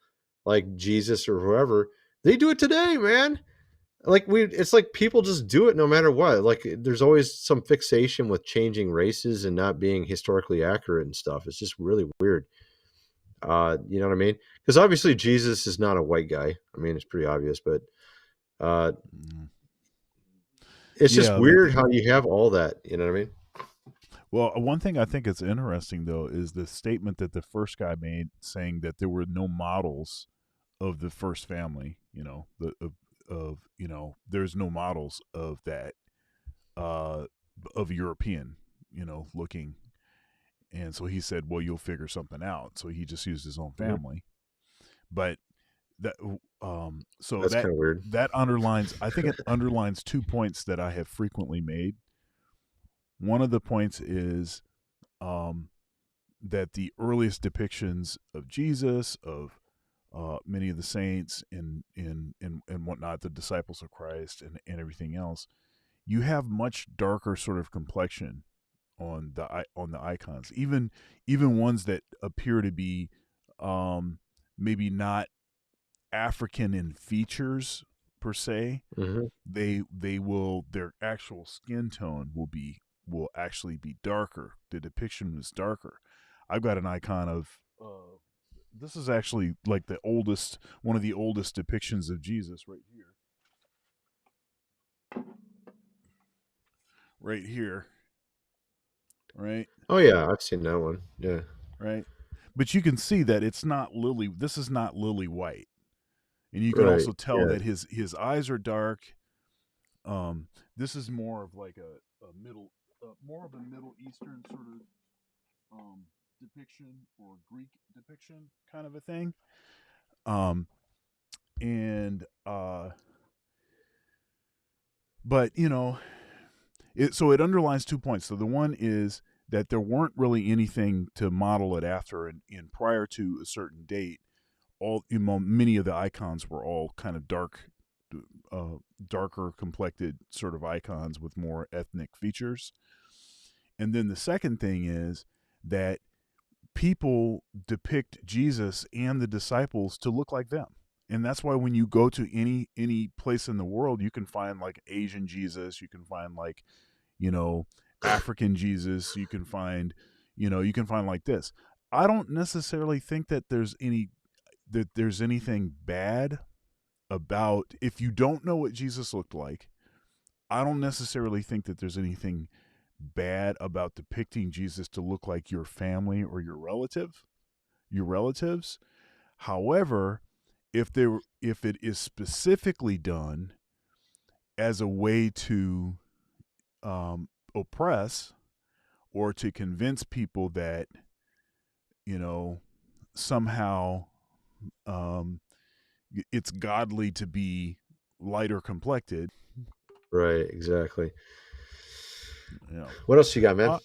like Jesus or whoever? They do it today, man. Like it's like people just do it no matter what. Like there's always some fixation with changing races and not being historically accurate and stuff. It's just really weird. You know what I mean? Because obviously Jesus is not a white guy. I mean, it's pretty obvious, but it's just weird how you have all that. You know what I mean? Well, one thing I think is interesting though is the statement that the first guy made, saying that there were no models of the first family. There's no models of that of European, looking. And so he said, well, you'll figure something out. So he just used his own family. But that so that's kind of weird. That underlines, I think it underlines 2 points that I have frequently made. One of the points is that the earliest depictions of Jesus, of many of the saints and whatnot, the disciples of Christ and everything else, you have much darker sort of complexion on the icons, even ones that appear to be maybe not African in features per se. Mm-hmm. They will, their actual skin tone will actually be darker. The depiction is darker. I've got an icon of this is actually like one of the oldest depictions of Jesus right here. Right here. Right? Oh yeah, I've seen that one. Yeah. Right? But you can see that this is not lily white. And you can Right. also tell Yeah. that his eyes are dark. This is more of like more of a Middle Eastern sort of depiction, or Greek depiction kind of a thing. And but it underlines 2 points. So the one is that there weren't really anything to model it after, and prior to a certain date, many of the icons were all kind of darker complected sort of icons with more ethnic features. And then the second thing is that people depict Jesus and the disciples to look like them. And that's why when you go to any place in the world, you can find like Asian Jesus, you can find like, African Jesus, you can find like this. I don't necessarily think that there's anything bad about, if you don't know what Jesus looked like, I don't necessarily think that there's anything bad about depicting Jesus to look like your family or your relatives. However, if it is specifically done as a way to oppress, or to convince people that somehow it's godly to be lighter complected. Right. Exactly. Yeah. What else you got, man?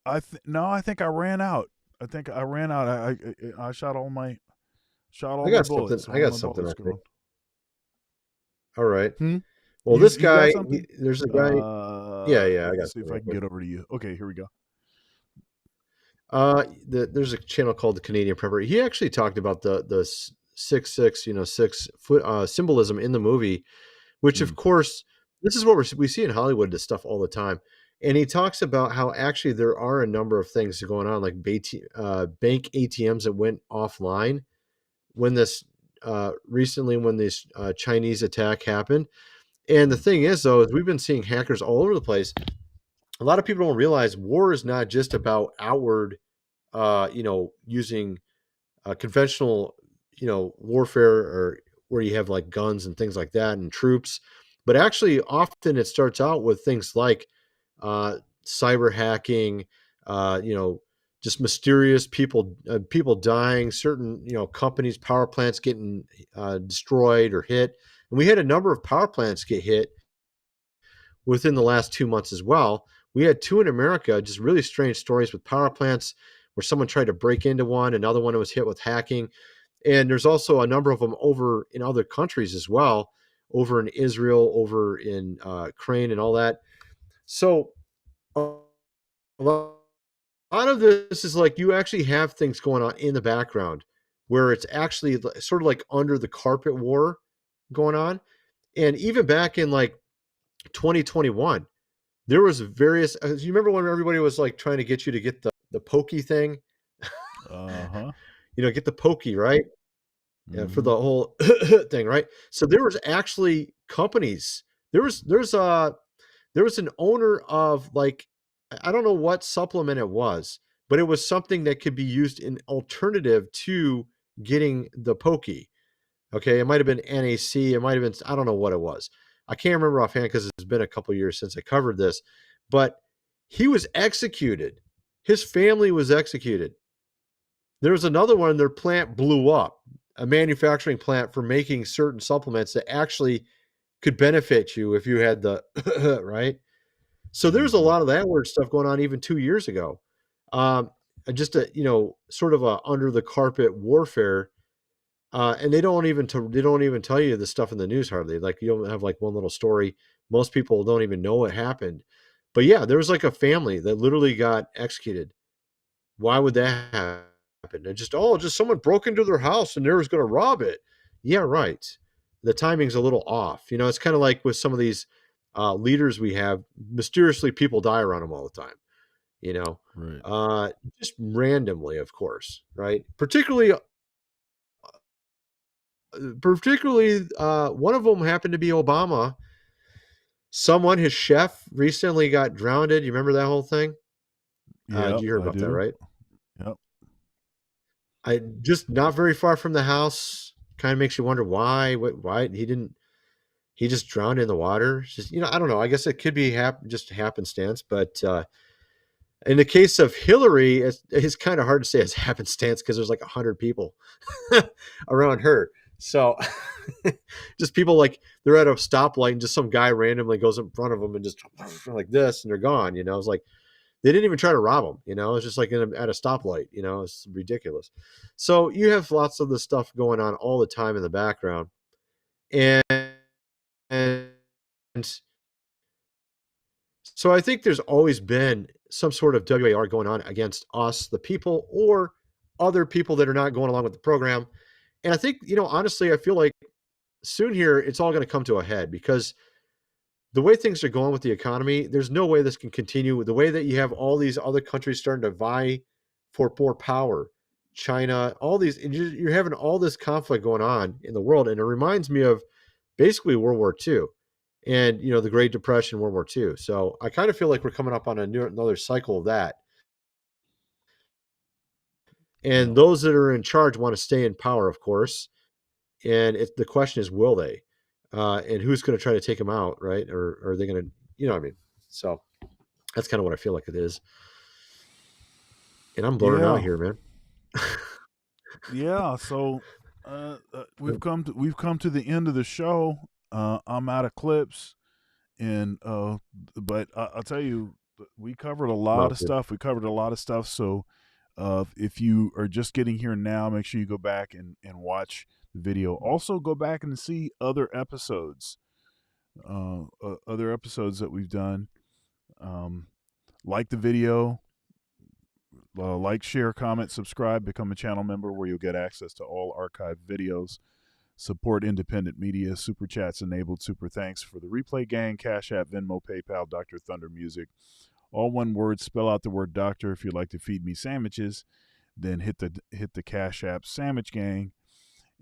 I think I ran out. I shot all my I got bullets. something. I got something. I think. All right. Hmm? Well, You this got guy, something? there's a guy. Yeah. I got Let's see if something I can get over to you. Okay, here we go. There's a channel called the Canadian Prepper. He actually talked about the 6 6 foot symbolism in the movie, which of course, this is what we see in Hollywood, this stuff all the time. And he talks about how actually there are a number of things going on, like bank ATMs that went offline when this recently, when this Chinese attack happened. And the thing is, though, is we've been seeing hackers all over the place. A lot of people don't realize war is not just about outward, using conventional, warfare, or where you have like guns and things like that and troops. But actually, often it starts out with things like cyber hacking, just mysterious people dying, certain, companies, power plants getting destroyed or hit. And we had a number of power plants get hit within the last 2 months as well. We had 2 in America, just really strange stories with power plants where someone tried to break into one, another one was hit with hacking. And there's also a number of them over in other countries as well, over in Israel, over in Ukraine and all that. So a lot of this is like you actually have things going on in the background where it's actually sort of like under the carpet war going on. And even back in like 2021, there was various, you remember when everybody was like trying to get you to get the pokey thing? Get the pokey, right? Yeah, for the whole thing, right? So there was actually companies. There's an owner of, like, I don't know what supplement it was, but it was something that could be used in alternative to getting the pokey. Okay, it might have been NAC, it might have been, I don't know what it was. I can't remember offhand because it's been a couple years since I covered this, but he was executed. His family was executed. There was another one, their plant blew up, a manufacturing plant for making certain supplements that actually could benefit you if you had the, right? So there's a lot of that weird stuff going on even 2 years ago. Just sort of a under the carpet warfare. And they don't even tell you the stuff in the news hardly. Like, you don't have like one little story. Most people don't even know what happened. But yeah, there was like a family that literally got executed. Why would that happen? And just someone broke into their house and they was going to rob it. Yeah, right. The timing's a little off. It's kind of like with some of these leaders we have. Mysteriously, people die around them all the time. Right. Just randomly, of course, right? Particularly, one of them happened to be Obama. His chef recently got drowned. You remember that whole thing? Did Yep, you hear I about that, do. right? Yep. I just not very far from the house. Kind of makes you wonder why. Why he didn't? He just drowned in the water. It's just I don't know. I guess it could be just happenstance, but in the case of Hillary, it's kind of hard to say it's happenstance because there's like 100 people around her. So just people like they're at a stoplight and just some guy randomly goes in front of them and just like this and they're gone. It's like they didn't even try to rob them. It's just like at a stoplight. It's ridiculous. So you have lots of this stuff going on all the time in the background, and so I think there's always been some sort of WAR going on against us, the people, or other people that are not going along with the program. And I think, honestly, I feel like soon here it's all going to come to a head because the way things are going with the economy, there's no way this can continue. The way that you have all these other countries starting to vie for more power, China, all these, and you're having all this conflict going on in the world. And it reminds me of basically World War II and, the Great Depression, World War II. So I kind of feel like we're coming up on another cycle of that. And those that are in charge want to stay in power, of course. And the question is, will they? And who's going to try to take them out, right? Or are they going to, what I mean? So that's kind of what I feel like it is. And I'm blurring out Yeah. here, man. Yeah. So we've come to the end of the show. I'm out of clips, and but I'll tell you, we covered a lot Well, of good. stuff. We covered a lot of stuff. So if you are just getting here now, make sure you go back and watch the video. Also, go back and see other episodes that we've done. Like the video, like, share, comment, subscribe, become a channel member where you'll get access to all archived videos. Support independent media. Super chats enabled. Super thanks for the replay gang. Cash App, Venmo, PayPal, Dr. Thunder Music. All one word. Spell out the word doctor. If you'd like to feed me sandwiches, then hit the Cash App Sandwich Gang.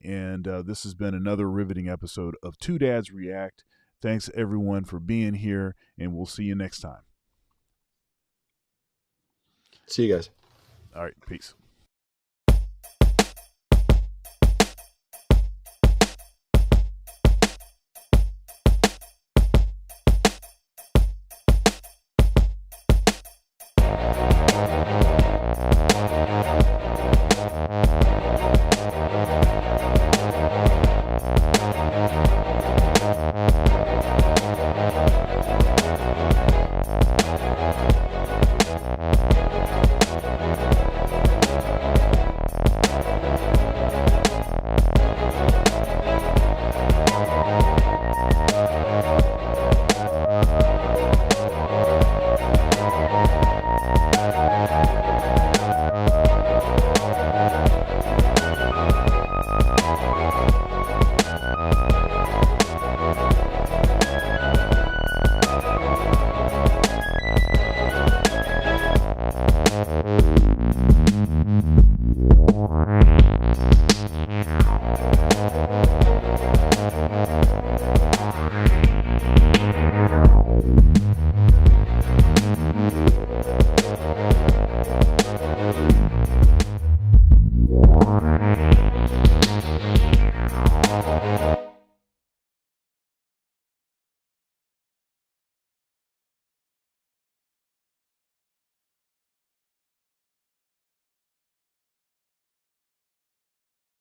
And this has been another riveting episode of Two Dads React. Thanks everyone for being here, and we'll see you next time. See you guys. All right, peace.